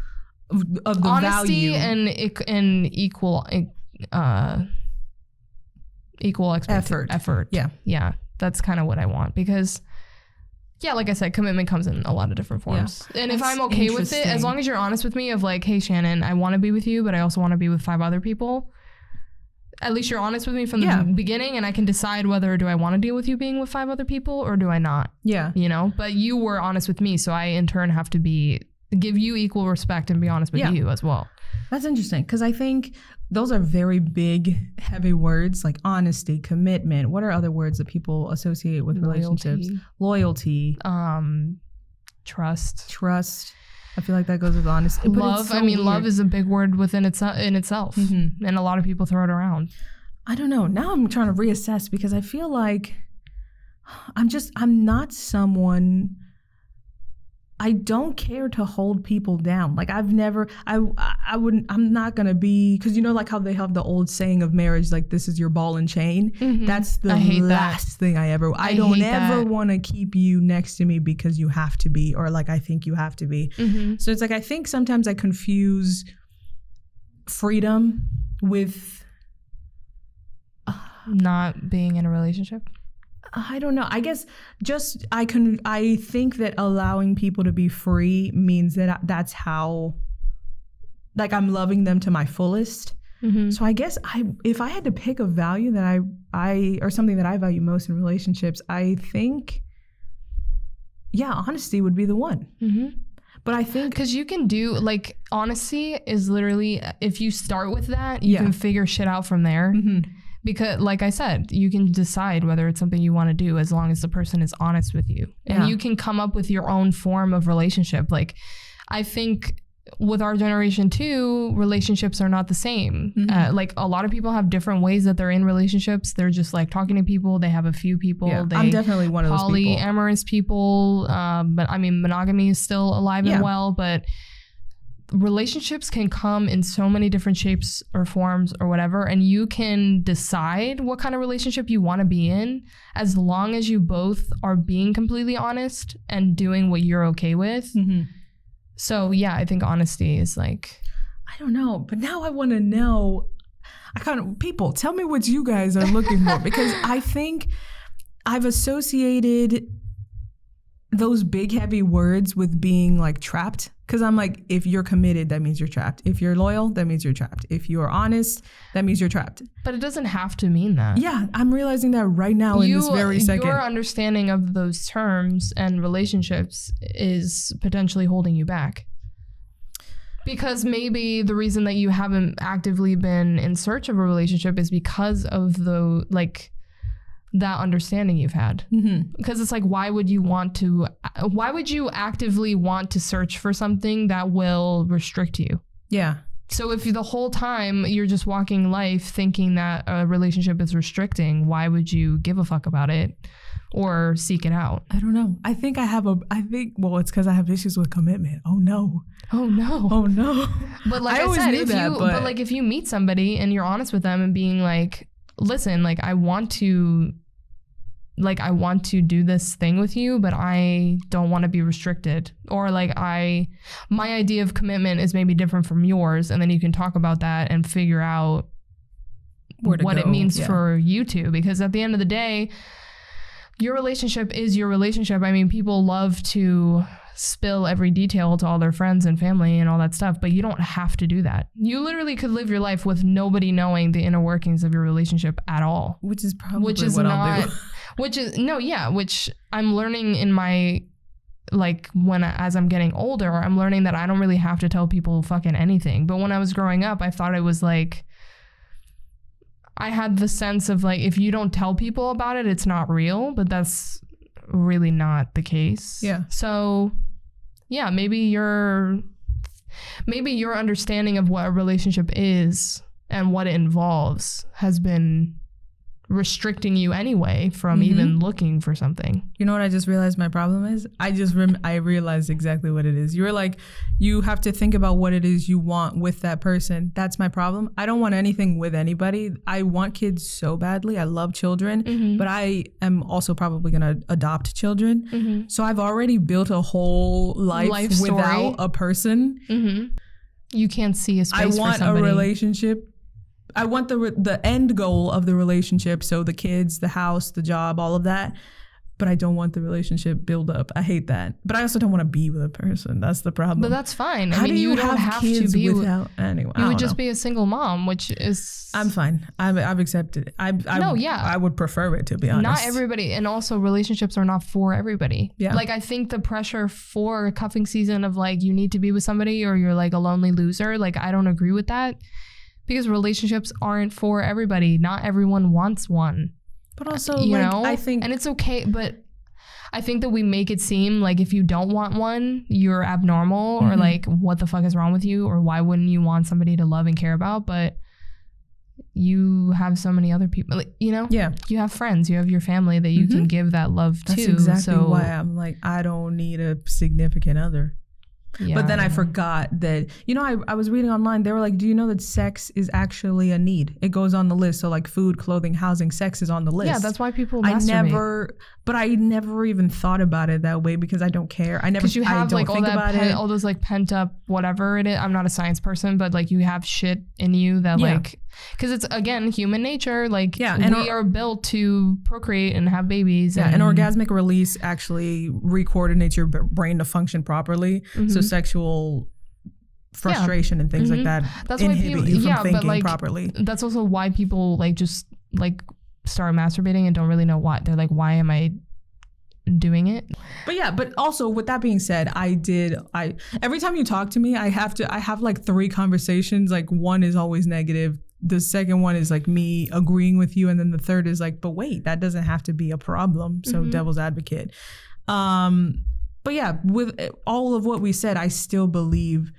of the honesty value and equal effort. Yeah, that's kind of what I want, because like I said, commitment comes in a lot of different forms. And if I'm okay with it, as long as you're honest with me of like, hey Shannon, I want to be with you, but I also want to be with 5 other people. At least you're honest with me from the beginning, and I can decide whether do I want to deal with you being with 5 other people or do I not. Yeah. You know, but you were honest with me, so I in turn have to give you equal respect and be honest with you as well. That's interesting, because I think those are very big, heavy words, like honesty, commitment. What are other words that people associate with relationships? Loyalty. Trust. I feel like that goes with honesty. Love. So love is a big word in itself. And a lot of people throw it around. I don't know. Now I'm trying to reassess, because I feel like I'm not someone... I don't care to hold people down. Like I'm not going to be, because you know, like how they have the old saying of marriage, like this is your ball and chain. That's the last thing I don't ever want to keep you next to me because you have to be, or like I think you have to be. So it's like, I think sometimes I confuse freedom with not being in a relationship. I don't know. I guess I think that allowing people to be free means that that's how, like, I'm loving them to my fullest. So I guess if I had to pick a value that or something that I value most in relationships, I think, honesty would be the one. But I think, because you can do, like, honesty is literally, if you start with that, you can figure shit out from there. Because, like I said, you can decide whether it's something you want to do as long as the person is honest with you. And you can come up with your own form of relationship. Like, I think with our generation too, relationships are not the same. Like, a lot of people have different ways that they're in relationships. They're just like talking to people. They have a few people. I'm definitely one of those people. Polyamorous people. But I mean, monogamy is still alive and well, but relationships can come in so many different shapes or forms or whatever, and you can decide what kind of relationship you want to be in as long as you both are being completely honest and doing what you're okay with. So I think honesty is like, I don't know, but now I want to know, people tell me what you guys are looking for, because I think I've associated those big heavy words with being like trapped. Because I'm like, if you're committed, that means you're trapped. If you're loyal, that means you're trapped. If you're honest, that means you're trapped. But it doesn't have to mean that. Yeah, I'm realizing that right now in this very second. Your understanding of those terms and relationships is potentially holding you back. Because maybe the reason that you haven't actively been in search of a relationship is because of that understanding you've had. Because it's like, why would you actively want to search for something that will restrict you? Yeah. So if the whole time you're just walking life thinking that a relationship is restricting, why would you give a fuck about it or seek it out? I don't know. I think it's because I have issues with commitment. Oh no. But like I said, if you meet somebody and you're honest with them and being like, listen, like I want to do this thing with you, but I don't want to be restricted. Or like my idea of commitment is maybe different from yours. And then you can talk about that and figure out what it means for you two. Because at the end of the day, your relationship is your relationship. I mean, people love to spill every detail to all their friends and family and all that stuff, but you don't have to do that. You literally could live your life with nobody knowing the inner workings of your relationship at all. Which is probably what I'll do. Which I'm learning in my, like, as I'm getting older, I'm learning that I don't really have to tell people fucking anything. But when I was growing up, I thought it was like, I had the sense of like, if you don't tell people about it, it's not real, but that's really not the case. Yeah. So yeah, maybe your understanding of what a relationship is and what it involves has been restricting you anyway from even looking for something. You know what I just realized my problem is? I realized exactly what it is. You were like, you have to think about what it is you want with that person. That's my problem. I don't want anything with anybody. I want kids so badly. I love children, but I am also probably going to adopt children. So I've already built a whole life without a person. You can't see a space for somebody. I want a relationship. I want the end goal of the relationship, so the kids, the house, the job, all of that. But I don't want the relationship build up. I hate that. But I also don't want to be with a person. That's the problem. But that's fine. I mean, you don't have to be without anyone. You would just be a single mom, which is... I'm fine. I've accepted it. I would prefer it, to be honest. Not everybody. And also, relationships are not for everybody. Yeah. Like, I think the pressure for cuffing season of like, you need to be with somebody or you're like a lonely loser. Like, I don't agree with that. Because relationships aren't for everybody. Not everyone wants one. But also, I think... And it's okay, but I think that we make it seem like if you don't want one, you're abnormal or like, what the fuck is wrong with you? Or why wouldn't you want somebody to love and care about? But you have so many other people, like, Yeah. You have friends, you have your family that you can give that love to. That's exactly why I'm like, I don't need a significant other. Yeah. But then I forgot that, I was reading online, they were like, do you know that sex is actually a need? It goes on the list. So like food, clothing, housing, sex is on the list. Yeah, that's why people masturbate. I never even thought about it that way because I don't care. Because you have like all those like pent up whatever it is. I'm not a science person, but like you have shit in you that like, because it's again human nature. Like we are built to procreate and have babies. Yeah, and orgasmic release actually recoordinates your brain to function properly. So sexual frustration and things like that inhibit you from thinking properly. That's also why people like just like start masturbating and don't really know why. They're like, why am I doing it? But also with that being said, every time you talk to me, I have like 3 conversations. Like one is always negative. The second one is like me agreeing with you. And then the third is like, but wait, that doesn't have to be a problem. So devil's advocate. But yeah, with all of what we said, I still believe,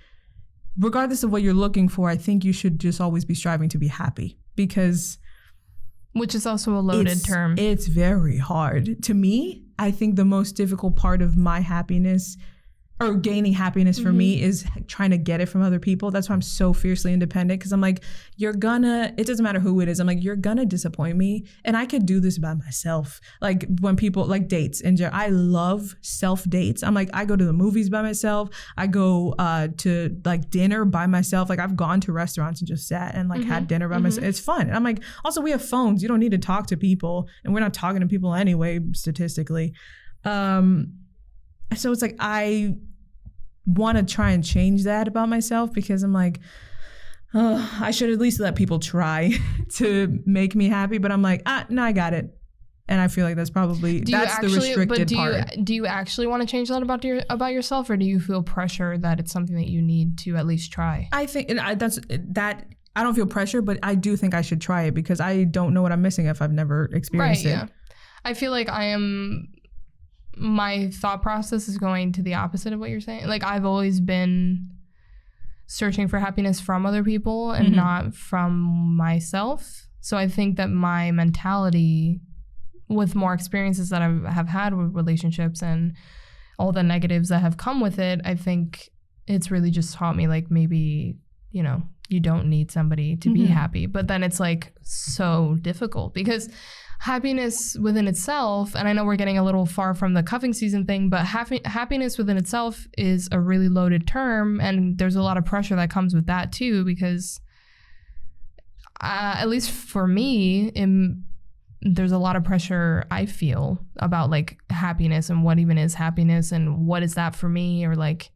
regardless of what you're looking for, I think you should just always be striving to be happy, because... Which is also a loaded term. It's very hard. To me, I think the most difficult part of my happiness or gaining happiness for me is trying to get it from other people. That's why I'm so fiercely independent, because I'm like, it doesn't matter who it is. I'm like, you're gonna disappoint me, and I could do this by myself. Like when people like dates, and I love self dates. I'm like, I go to the movies by myself. I go to like dinner by myself. Like I've gone to restaurants and just sat and like had dinner by myself. It's fun. And I'm like, also we have phones. You don't need to talk to people, and we're not talking to people anyway, statistically. So it's like I want to try and change that about myself, because I'm like, I should at least let people try to make me happy. But I'm like, no, I got it. And I feel like that's probably, the restricted part. Do you actually want to change that about yourself, or do you feel pressure that it's something that you need to at least try? I think I don't feel pressure, but I do think I should try it, because I don't know what I'm missing if I've never experienced it. Yeah. I feel like my thought process is going to the opposite of what you're saying. Like I've always been searching for happiness from other people and not from myself. So I think that my mentality, with more experiences that I have had with relationships and all the negatives that have come with it, I think it's really just taught me like, maybe, you don't need somebody to be happy. But then it's like so difficult, because happiness within itself, and I know we're getting a little far from the cuffing season thing, but happiness within itself is a really loaded term, and there's a lot of pressure that comes with that too, because at least for me, there's a lot of pressure I feel about like happiness and what even is happiness and what is that for me, or like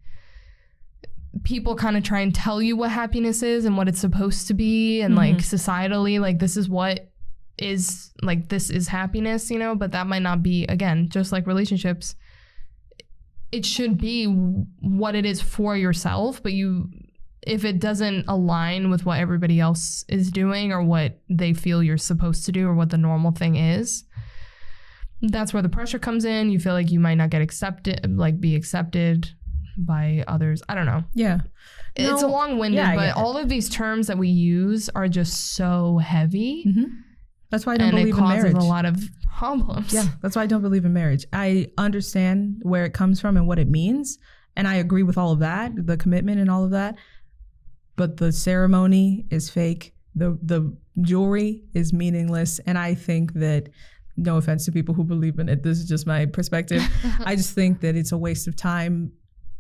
people kind of try and tell you what happiness is and what it's supposed to be, and like societally, like this is what is like, this is happiness, you know, but that might not be, again, just like relationships, it should be what it is for yourself, but if it doesn't align with what everybody else is doing or what they feel you're supposed to do or what the normal thing is, that's where the pressure comes in. You feel like you might not get accepted, like be accepted by others. I don't know. Yeah. It's a long-winded, but all of these terms that we use are just so heavy. That's why I don't believe in marriage. And it causes a lot of problems. Yeah, that's why I don't believe in marriage. I understand where it comes from and what it means. And I agree with all of that, the commitment and all of that. But the ceremony is fake. The jewelry is meaningless. And I think that, no offense to people who believe in it, this is just my perspective. I just think that it's a waste of time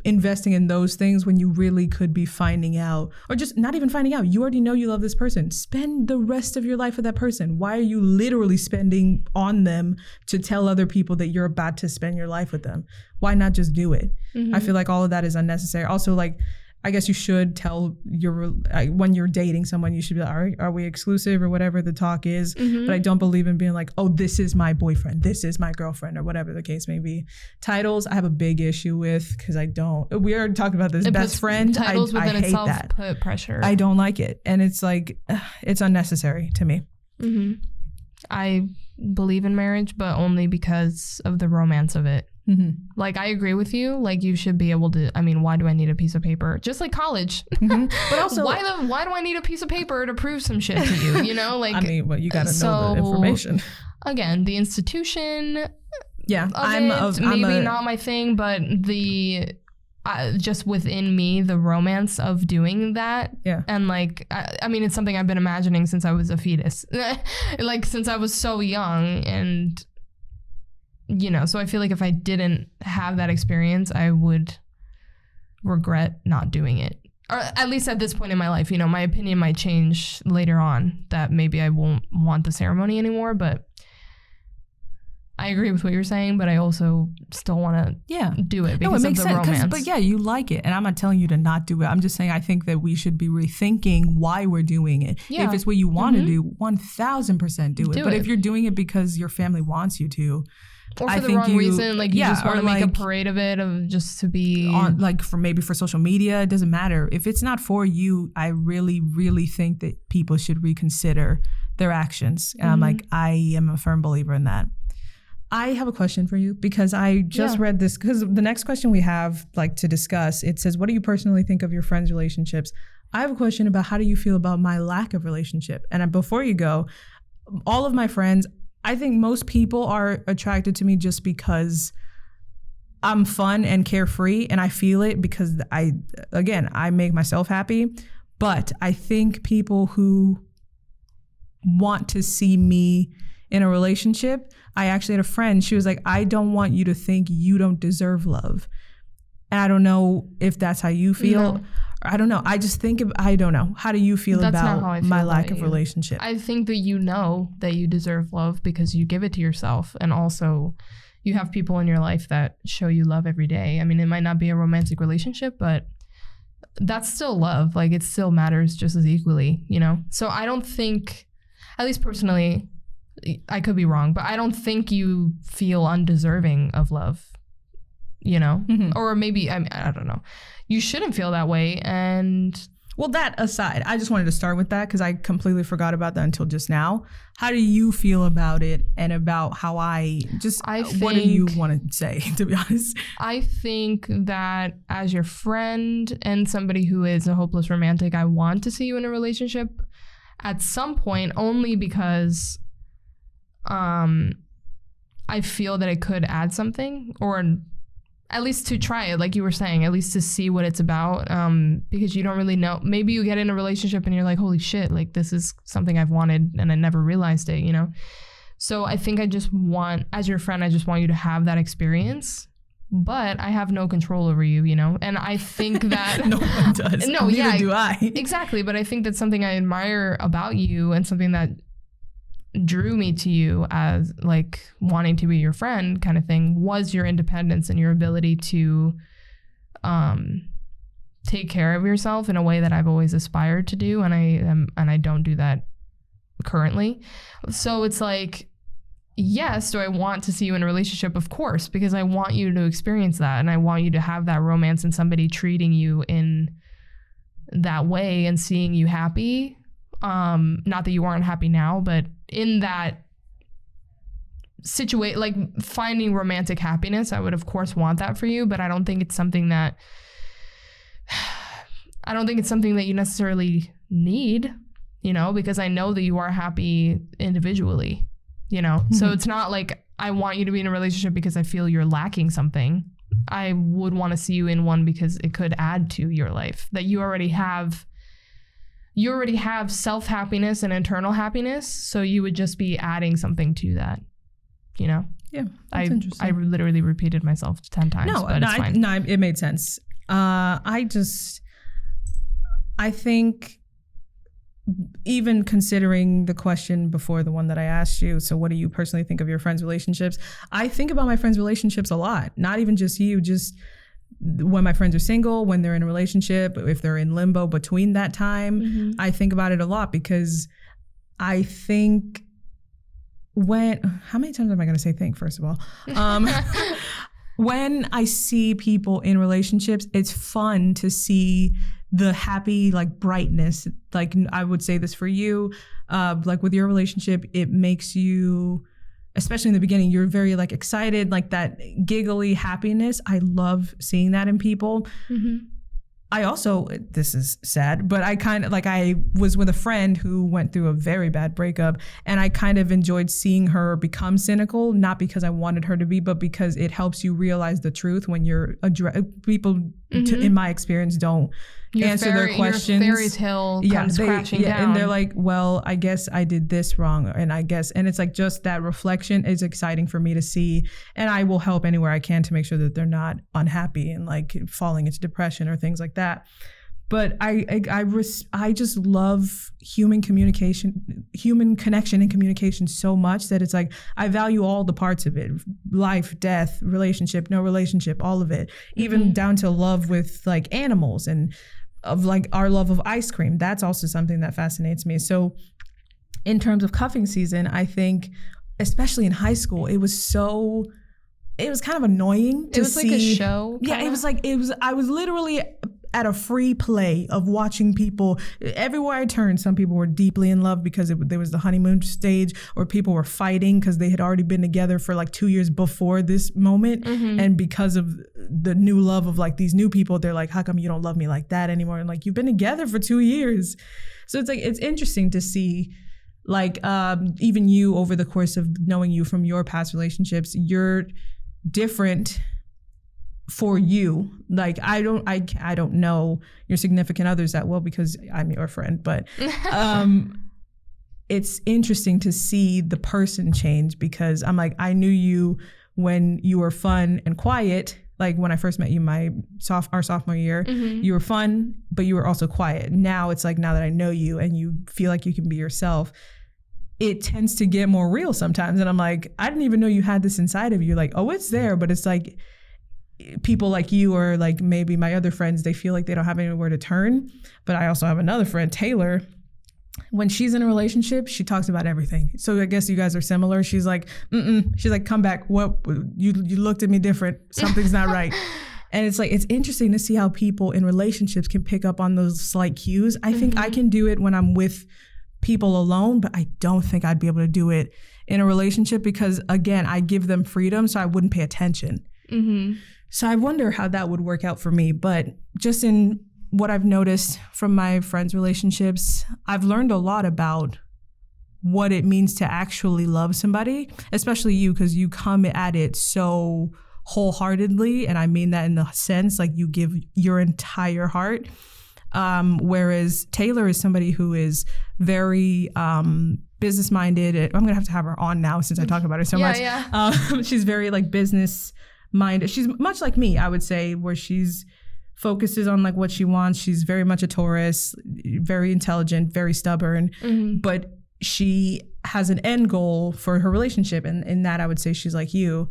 investing in those things when you really could be finding out, or just not even finding out. You already know you love this person. Spend the rest of your life with that person. Why are you literally spending on them to tell other people that you're about to spend your life with them? Why not just do it? I feel like all of that is unnecessary. Also, like, I guess you should tell when you're dating someone, you should be like, are we exclusive or whatever the talk is? But I don't believe in being like, oh, this is my boyfriend, this is my girlfriend, or whatever the case may be. Titles, I have a big issue with, because we already talked about this. Best friend, titles I within hate itself that. Put pressure. I don't like it. And it's like, it's unnecessary to me. I believe in marriage, but only because of the romance of it. Like, I agree with you. Like, you should be able to, I mean, why do I need a piece of paper? Just like college. But also, why do I need a piece of paper to prove some shit to you? You know, like, I mean, well, you got to know the information. Again, the institution. Yeah, maybe not my thing, but just within me, the romance of doing that. Yeah. And like, I mean, it's something I've been imagining since I was a fetus, like since I was so young. And, you know, so I feel like if I didn't have that experience, I would regret not doing it. Or at least at this point in my life, you know, my opinion might change later on that maybe I won't want the ceremony anymore, but I agree with what you're saying, but I also still want to do it because of the romance. But yeah, you like it. And I'm not telling you to not do it. I'm just saying I think that we should be rethinking why we're doing it. Yeah. If it's what you want to do, 1000% do it. But if you're doing it because your family wants you to, or for the wrong reason, like you just want to make a parade of it, of just to be on, like for social media, it doesn't matter. If it's not for you, I really, really think that people should reconsider their actions. And I'm like, I am a firm believer in that. I have a question for you, because I just read this, because the next question we have like to discuss, it says, what do you personally think of your friends' relationships? I have a question about how do you feel about my lack of relationship? And before you go, all of my friends, I think most people are attracted to me just because I'm fun and carefree, and I feel it because I make myself happy. But I think people who want to see me in a relationship, I actually had a friend, she was like, I don't want you to think you don't deserve love. And I don't know if that's how you feel. No. I don't know. I just think I don't know. How do you feel about my lack of relationship? I think that you know that you deserve love because you give it to yourself. And also you have people in your life that show you love every day. I mean, it might not be a romantic relationship, but that's still love. Like, it still matters just as equally, you know? So I don't think, at least personally, I could be wrong, but I don't think you feel undeserving of love, you know? Or maybe, I mean, I don't know. You shouldn't feel that way. And well, that aside, I just wanted to start with that because I completely forgot about that until just now. How do you feel about it, and about how what do you want to say, to be honest? I think that as your friend and somebody who is a hopeless romantic, I want to see you in a relationship at some point, only because I feel that it could add something, or at least to try it, like you were saying, at least to see what it's about, because you don't really know. Maybe you get in a relationship and you're like, holy shit, like this is something I've wanted and I never realized it, you know? So I think as your friend, I just want you to have that experience, but I have no control over you, you know? And I think that no one does. No, neither do I. Exactly. But I think that's something I admire about you, and something that drew me to you as like wanting to be your friend kind of thing was your independence and your ability to take care of yourself in a way that I've always aspired to do, and I don't do that currently. So it's like, yes, do I want to see you in a relationship? Of course, because I want you to experience that, and I want you to have that romance and somebody treating you in that way and seeing you happy. Not that you aren't happy now, but in that situation, like finding romantic happiness, I would of course want that for you, but I don't think it's something that you necessarily need, you know, because I know that you are happy individually, you know. Mm-hmm. So it's not like I want you to be in a relationship because I feel you're lacking something. I would want to see you in one because it could add to your life, that you already have self-happiness and internal happiness, so you would just be adding something to that, you know? Yeah, that's interesting. I literally repeated myself 10 times, but it's fine. No, it made sense. I think even considering the question before the one that I asked you, so what do you personally think of your friends' relationships? I think about my friends' relationships a lot, not even just you, just when my friends are single, when they're in a relationship, if they're in limbo between that time. Mm-hmm. I think about it a lot because I think how many times am I going to say think, first of all? When I see people in relationships, it's fun to see the happy, like, brightness. Like, I would say this for you, like with your relationship, it makes you, especially in the beginning, you're very like excited, like that giggly happiness. I love seeing that in people. Mm-hmm. I also, this is sad, but I was with a friend who went through a very bad breakup, and I kind of enjoyed seeing her become cynical, not because I wanted her to be, but because it helps you realize the truth when people, mm-hmm. In my experience, don't answer their questions. Your fairy tale comes crashing down. And they're like, well, I guess I did this wrong. And it's like just that reflection is exciting for me to see. And I will help anywhere I can to make sure that they're not unhappy and like falling into depression or things like that. But I just love human communication, human connection and communication so much that it's like, I value all the parts of it: life, death, relationship, no relationship, all of it, even mm-hmm. down to love with like animals and of like our love of ice cream. That's also something that fascinates me. So in terms of cuffing season, I think, especially in high school, it was kind of annoying to see. It was like a show? Yeah, I was literally at a free play of watching people. Everywhere I turned, some people were deeply in love because there was the honeymoon stage, or people were fighting because they had already been together for like 2 years before this moment. Mm-hmm. And because of the new love of like these new people, they're like, how come you don't love me like that anymore? And like, you've been together for 2 years. So it's like, it's interesting to see like, even you, over the course of knowing you from your past relationships, you're different for you. Like, I don't know your significant others that well because I'm your friend, but it's interesting to see the person change, because I'm like, I knew you when you were fun and quiet. Like when I first met you our sophomore year, mm-hmm. you were fun, but you were also quiet. Now it's like, now that I know you and you feel like you can be yourself, it tends to get more real sometimes. And I'm like, I didn't even know you had this inside of you. Like, oh, it's there, but it's like, people like you, or like maybe my other friends, they feel like they don't have anywhere to turn. But I also have another friend, Taylor. When she's in a relationship, she talks about everything. So I guess you guys are similar. She's like, she's like, come back. What? You looked at me different. Something's not right. And it's like, it's interesting to see how people in relationships can pick up on those slight cues. I think I can do it when I'm with people alone, but I don't think I'd be able to do it in a relationship, because again, I give them freedom, so I wouldn't pay attention. Mm-hmm. So I wonder how that would work out for me. But just in what I've noticed from my friends' relationships, I've learned a lot about what it means to actually love somebody, especially you, because you come at it so wholeheartedly. And I mean that in the sense, like, you give your entire heart. Whereas Taylor is somebody who is very business-minded. I'm going to have her on now since I talk about her so much. Yeah. She's very like business-minded. She's much like me, I would say, where she's focuses on like what she wants. She's very much a Taurus, very intelligent, very stubborn, but she has an end goal for her relationship. And in that, I would say she's like you.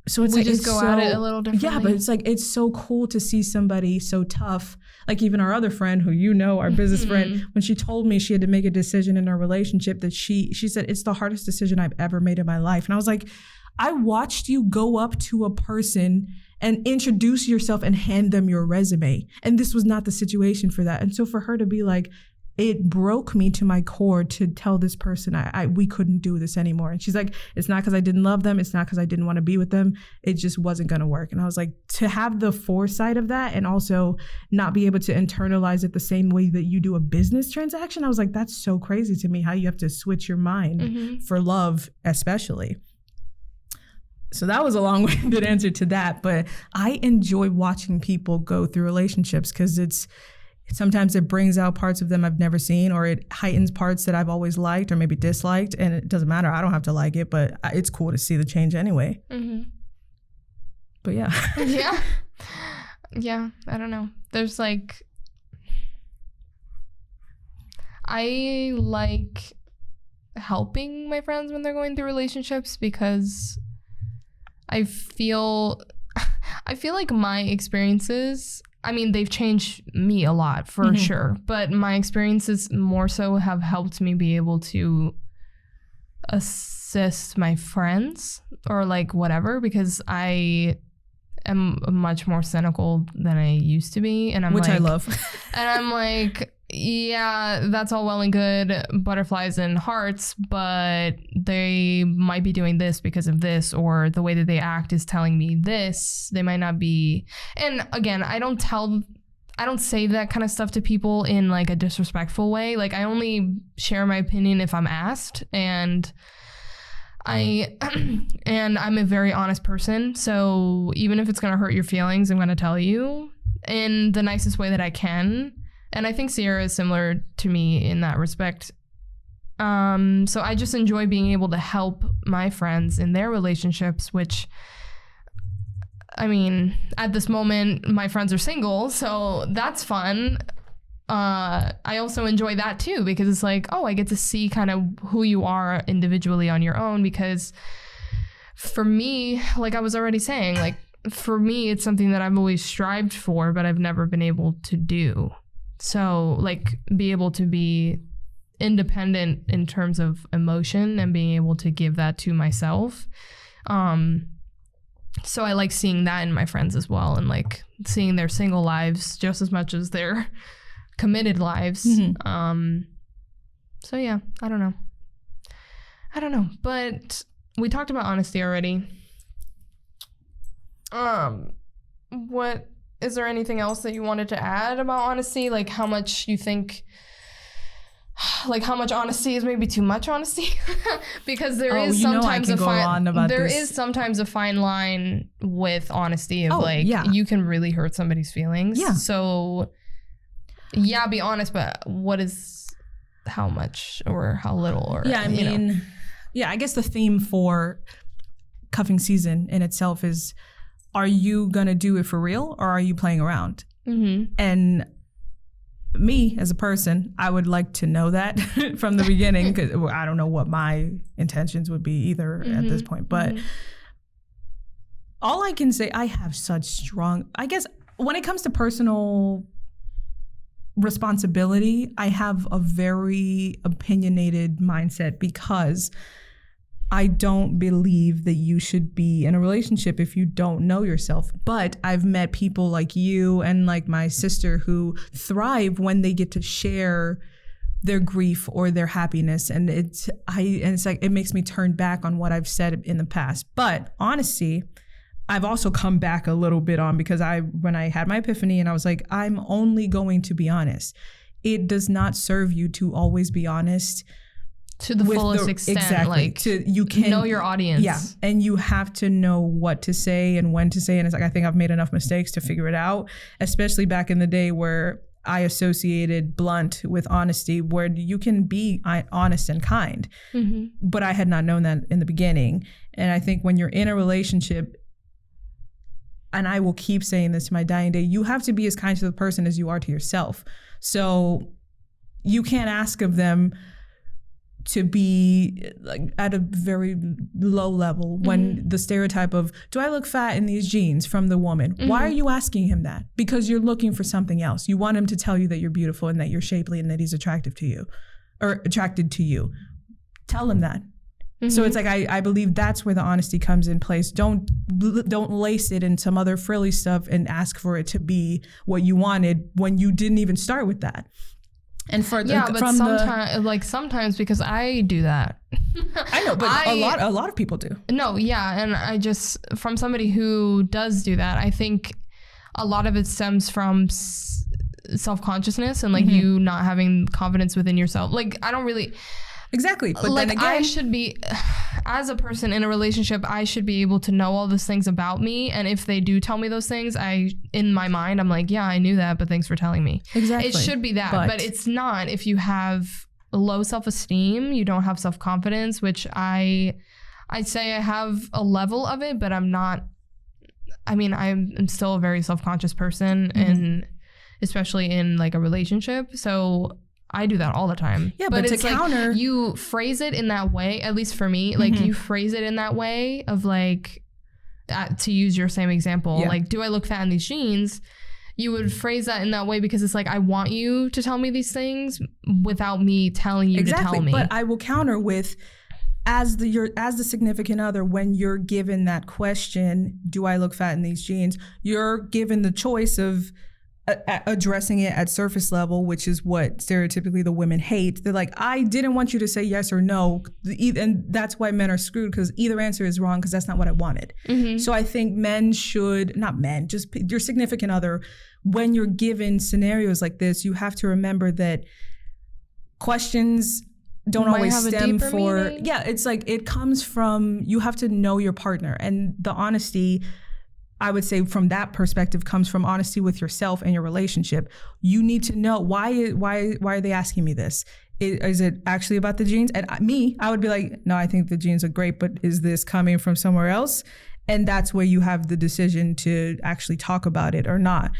So it's we like, just go at it a little differently. Yeah, but it's like, it's so cool to see somebody so tough. Like even our other friend who, you know, our business friend, when she told me she had to make a decision in our relationship, that she said, it's the hardest decision I've ever made in my life. And I was like, I watched you go up to a person and introduce yourself and hand them your resume. And this was not the situation for that. And so for her to be like, it broke me to my core to tell this person we couldn't do this anymore. And she's like, it's not because I didn't love them. It's not because I didn't want to be with them. It just wasn't going to work. And I was like, to have the foresight of that and also not be able to internalize it the same way that you do a business transaction. I was like, that's so crazy to me how you have to switch your mind for love, especially. So that was a long-winded answer to that. But I enjoy watching people go through relationships because sometimes it brings out parts of them I've never seen, or it heightens parts that I've always liked or maybe disliked. And it doesn't matter. I don't have to like it, but it's cool to see the change anyway. But yeah. Yeah. I don't know. There's like, I like helping my friends when they're going through relationships because I feel like my experiences, I mean, they've changed me a lot for sure, but my experiences more so have helped me be able to assist my friends or like whatever, because I am much more cynical than I used to be. And Which I love. And I'm like, yeah, that's all well and good, butterflies and hearts, but they might be doing this because of this, or the way that they act is telling me this. They might not be. And again, I don't say that kind of stuff to people in like a disrespectful way. Like I only share my opinion if I'm asked, and I'm a very honest person. So even if it's going to hurt your feelings, I'm going to tell you in the nicest way that I can. And I think Ceara is similar to me in that respect. So I just enjoy being able to help my friends in their relationships, which, I mean, at this moment, my friends are single, so that's fun. I also enjoy that too, because it's like, oh, I get to see kind of who you are individually on your own. Because for me, like I was already saying, like for me, it's something that I've always strived for, but I've never been able to do. So like be able to be independent in terms of emotion and being able to give that to myself. So I like seeing that in my friends as well, and like seeing their single lives just as much as their committed lives. So yeah, I don't know. But we talked about honesty already. What is there anything else that you wanted to add about honesty? Like how much you think, like how much honesty is maybe too much honesty? Because there is sometimes a fine line with honesty of you can really hurt somebody's feelings. Yeah. So yeah, be honest, but what is how much or how little, or yeah, I mean, I guess the theme for cuffing season in itself is, are you gonna do it for real or are you playing around? And me as a person, I would like to know that from the beginning, because I don't know what my intentions would be either at this point. But all I can say, I have such strong, I guess when it comes to personal responsibility, I have a very opinionated mindset, because I don't believe that you should be in a relationship if you don't know yourself. But I've met people like you and like my sister who thrive when they get to share their grief or their happiness. And it's like, it makes me turn back on what I've said in the past. But honesty, I've also come back a little bit on, because when I had my epiphany and I was like, I'm only going to be honest. It does not serve you to always be honest. To the fullest extent. Exactly. You can know your audience. Yeah. And you have to know what to say and when to say. And it's like, I think I've made enough mistakes to figure it out, especially back in the day where I associated blunt with honesty, where you can be honest and kind. But I had not known that in the beginning. And I think when you're in a relationship, and I will keep saying this to my dying day, you have to be as kind to the person as you are to yourself. So you can't ask of them to be like at a very low level when the stereotype of, do I look fat in these jeans from the woman? Why are you asking him that? Because you're looking for something else. You want him to tell you that you're beautiful and that you're shapely and that he's attractive to you or attracted to you. Tell him that. So it's like, I believe that's where the honesty comes in place. Don't lace it in some other frilly stuff and ask for it to be what you wanted when you didn't even start with that. And for sometimes because I do that. I know, but a lot of people do. No, yeah, and I just, from somebody who does do that, I think a lot of it stems from self-consciousness and like you not having confidence within yourself. Like I don't really. Exactly. But like then again, I should be, as a person in a relationship, I should be able to know all those things about me. And if they do tell me those things, in my mind, I'm like, yeah, I knew that, but thanks for telling me. Exactly. It should be that, but it's not. If you have low self-esteem, you don't have self-confidence, which I'd say I have a level of it, but I'm not. I mean, I'm still a very self-conscious person, and especially in like a relationship. So I do that all the time. Yeah, but to counter, like you phrase it in that way, at least for me, like you phrase it in that way of like, to use your same example, like, do I look fat in these jeans? You would phrase that in that way because it's like, I want you to tell me these things without me telling you to tell me. But I will counter with, as the significant other, when you're given that question, do I look fat in these jeans? You're given the choice of addressing it at surface level, which is what stereotypically the women hate. They're like, I didn't want you to say yes or no. And that's why men are screwed, because either answer is wrong because that's not what I wanted. So I think just your significant other, when you're given scenarios like this, you have to remember that questions don't always stem for meaning. Yeah, it's like it comes from, you have to know your partner, and the honesty, I would say from that perspective, comes from honesty with yourself and your relationship. You need to know why are they asking me this? Is it actually about the jeans? And I would be like, no, I think the jeans are great, but is this coming from somewhere else? And that's where you have the decision to actually talk about it or not.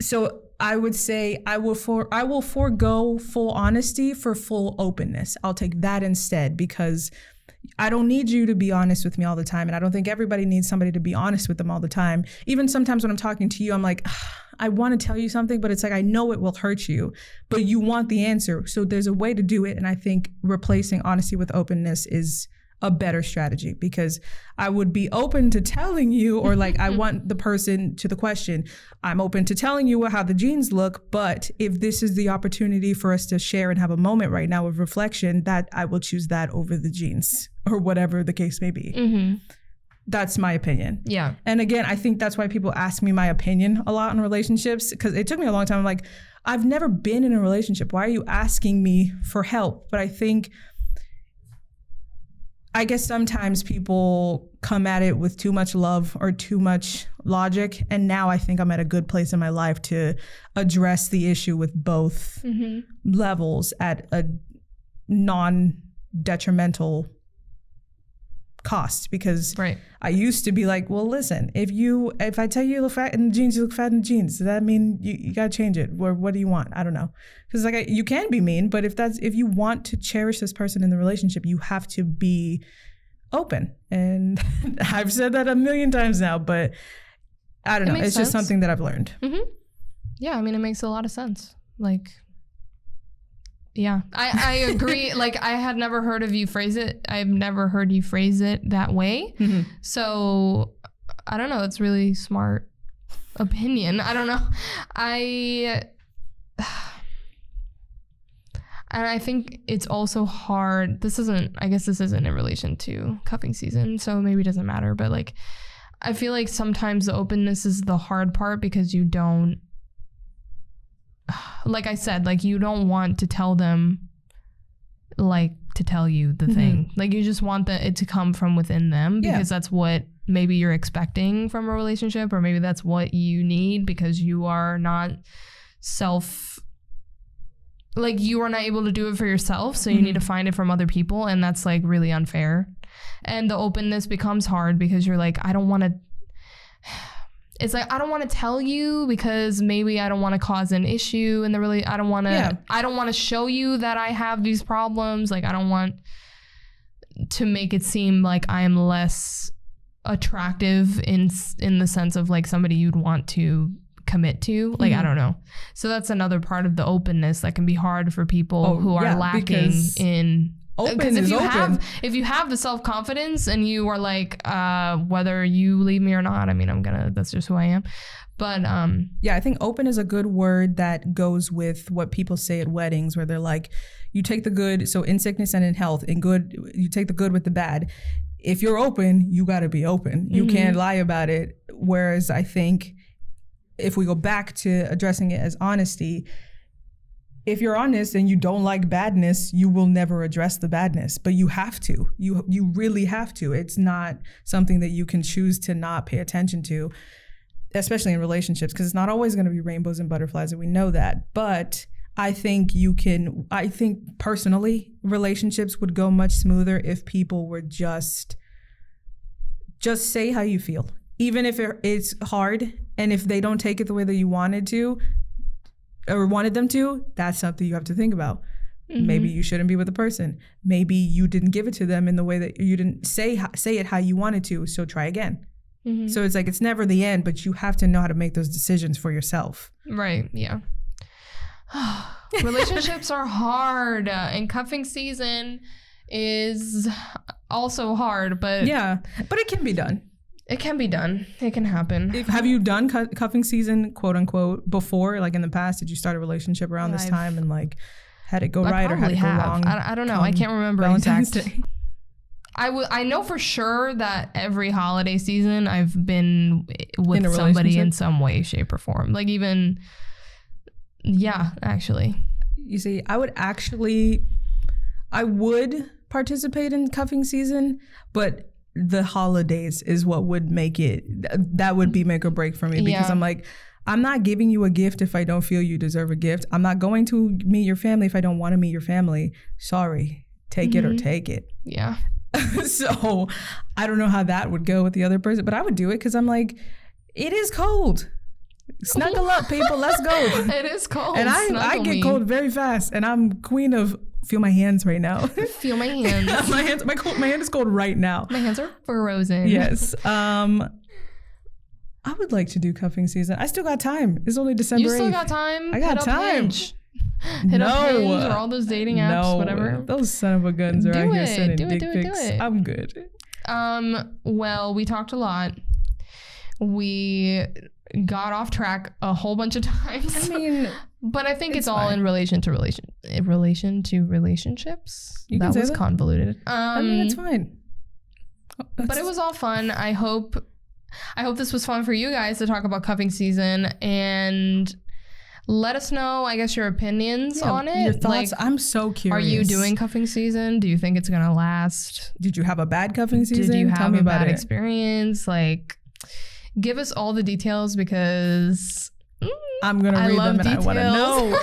So I would say I will forego full honesty for full openness. I'll take that instead, because I don't need you to be honest with me all the time. And I don't think everybody needs somebody to be honest with them all the time. Even sometimes when I'm talking to you, I'm like, I want to tell you something, but it's like, I know it will hurt you, but you want the answer. So there's a way to do it. And I think replacing honesty with openness is a better strategy, because I would be open to telling you, or like I want the person to the question, I'm open to telling you how the jeans look, but if this is the opportunity for us to share and have a moment right now of reflection, that I will choose that over the jeans or whatever the case may be. That's my opinion. Yeah. And again, I think that's why people ask me my opinion a lot in relationships, because it took me a long time. I'm like, I've never been in a relationship. Why are you asking me for help? But I guess sometimes people come at it with too much love or too much logic. And now I think I'm at a good place in my life to address the issue with both levels at a non-detrimental cost. Because I used to be like, well, listen, if I tell you you look fat in the jeans, you look fat in the jeans, does that mean you got to change it? Or what do you want? I don't know. Because like you can be mean, but if you want to cherish this person in the relationship, you have to be open. And I've said that a million times now, but I don't know. It's just something that I've learned. Yeah, I mean, it makes a lot of sense. Like, yeah, I agree. Like, I had never heard you phrase it that way. So I don't know. It's really smart opinion. I don't know. And I think it's also hard. I guess this isn't in relation to cuffing season, so maybe it doesn't matter. But like, I feel like sometimes the openness is the hard part, because you don't, like I said, like you don't want to tell them, like to tell you the thing. Like you just want it to come from within them, because that's what maybe you're expecting from a relationship, or maybe that's what you need, because you are not you are not able to do it for yourself, so you need to find it from other people, and that's like really unfair. And the openness becomes hard because you're like, I don't want to, it's like, I don't want to tell you because maybe I don't want to cause an issue in the I don't want to show you that I have these problems. Like, I don't want to make it seem like I am less attractive in the sense of like somebody you'd want to commit to. Like, I don't know. So that's another part of the openness that can be hard for people who are lacking in... Because if you have the self-confidence and you are like, whether you leave me or not, I mean, that's just who I am. But I think open is a good word that goes with what people say at weddings, where they're like, you take the good, so in sickness and in health, in good, you take the good with the bad. If you're open, you got to be open. You can't lie about it. Whereas I think if we go back to addressing it as honesty, if you're honest and you don't like badness, you will never address the badness, but you have to. You really have to. It's not something that you can choose to not pay attention to, especially in relationships, because it's not always going to be rainbows and butterflies, and we know that. But I think personally, relationships would go much smoother if people were just say how you feel. Even if it's hard, and if they don't take it the way that you wanted them to, that's something you have to think about. Maybe you shouldn't be with the person. Maybe you didn't give it to them in the way that you didn't say it how you wanted to, so try again. So it's like, it's never the end, but you have to know how to make those decisions for yourself. Right, yeah. Relationships are hard, and cuffing season is also hard, but... Yeah, but it can be done. It can be done. It can happen. Have you done cuffing season, quote unquote, before? Like in the past, did you start a relationship around this time and like had it go right or had it go wrong? I don't know. I can't remember exactly. I know for sure that every holiday season I've been with somebody in some way, shape, or form. Like even, actually. You see, I would participate in cuffing season, but the holidays is what would make it, that would be make or break for me, because I'm like, I'm not giving you a gift if I don't feel you deserve a gift. I'm not going to meet your family if I don't want to meet your family. Sorry, take it or take it. Yeah. So I don't know how that would go with the other person, but I would do it because I'm like, it is cold. Snuggle up, people. Let's go. It is cold. And I get cold very fast, and I'm queen of feel my hands right now. Feel my hands. my hand is cold right now. My hands are frozen. Yes. I would like to do cuffing season. I still got time. It's only December 8th. You still got time? I got time. Hit up Hinge or all those dating apps, whatever. Those son of a guns are out here sending dick pics. I'm good. Well, we talked a lot. We got off track a whole bunch of times. I mean, but I think it's all in relation to relationships. That was convoluted. I mean, it's fine. But it was all fun. I hope this was fun for you guys to talk about cuffing season, and let us know, I guess, your opinions on it. Your thoughts. Like, I'm so curious. Are you doing cuffing season? Do you think it's gonna last? Did you have a bad cuffing season? Did you have a bad experience? Like, give us all the details, because I'm gonna read them and I want to know.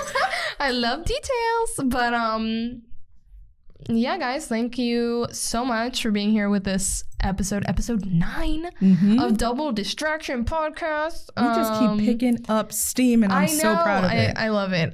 I love details, but yeah, guys, thank you so much for being here with this episode 9 of Double Distraction Podcast. We just keep picking up steam, and I'm so proud of it. I love it.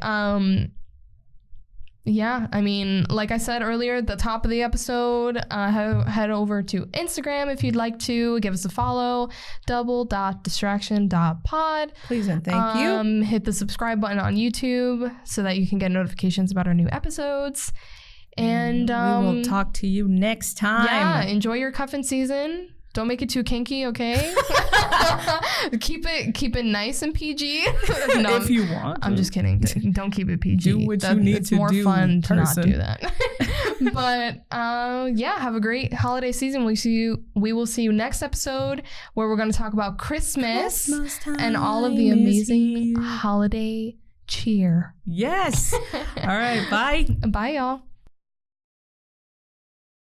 Yeah, I mean, like I said earlier at the top of the episode, head over to Instagram if you'd like to. Give us a follow, double.distraction.pod. Please and thank you. Hit the subscribe button on YouTube so that you can get notifications about our new episoes. And we will talk to you next time. Yeah, enjoy your cuffing season. Don't make it too kinky, okay? keep it nice and PG. No, if you want. I'm just kidding. Don't keep it PG. Do what you need to do. It's more fun to not do that. But yeah, have a great holiday season. We will see you next episode, where we're going to talk about Christmas and all of the amazing holiday cheer. Yes. All right. Bye. Bye, y'all.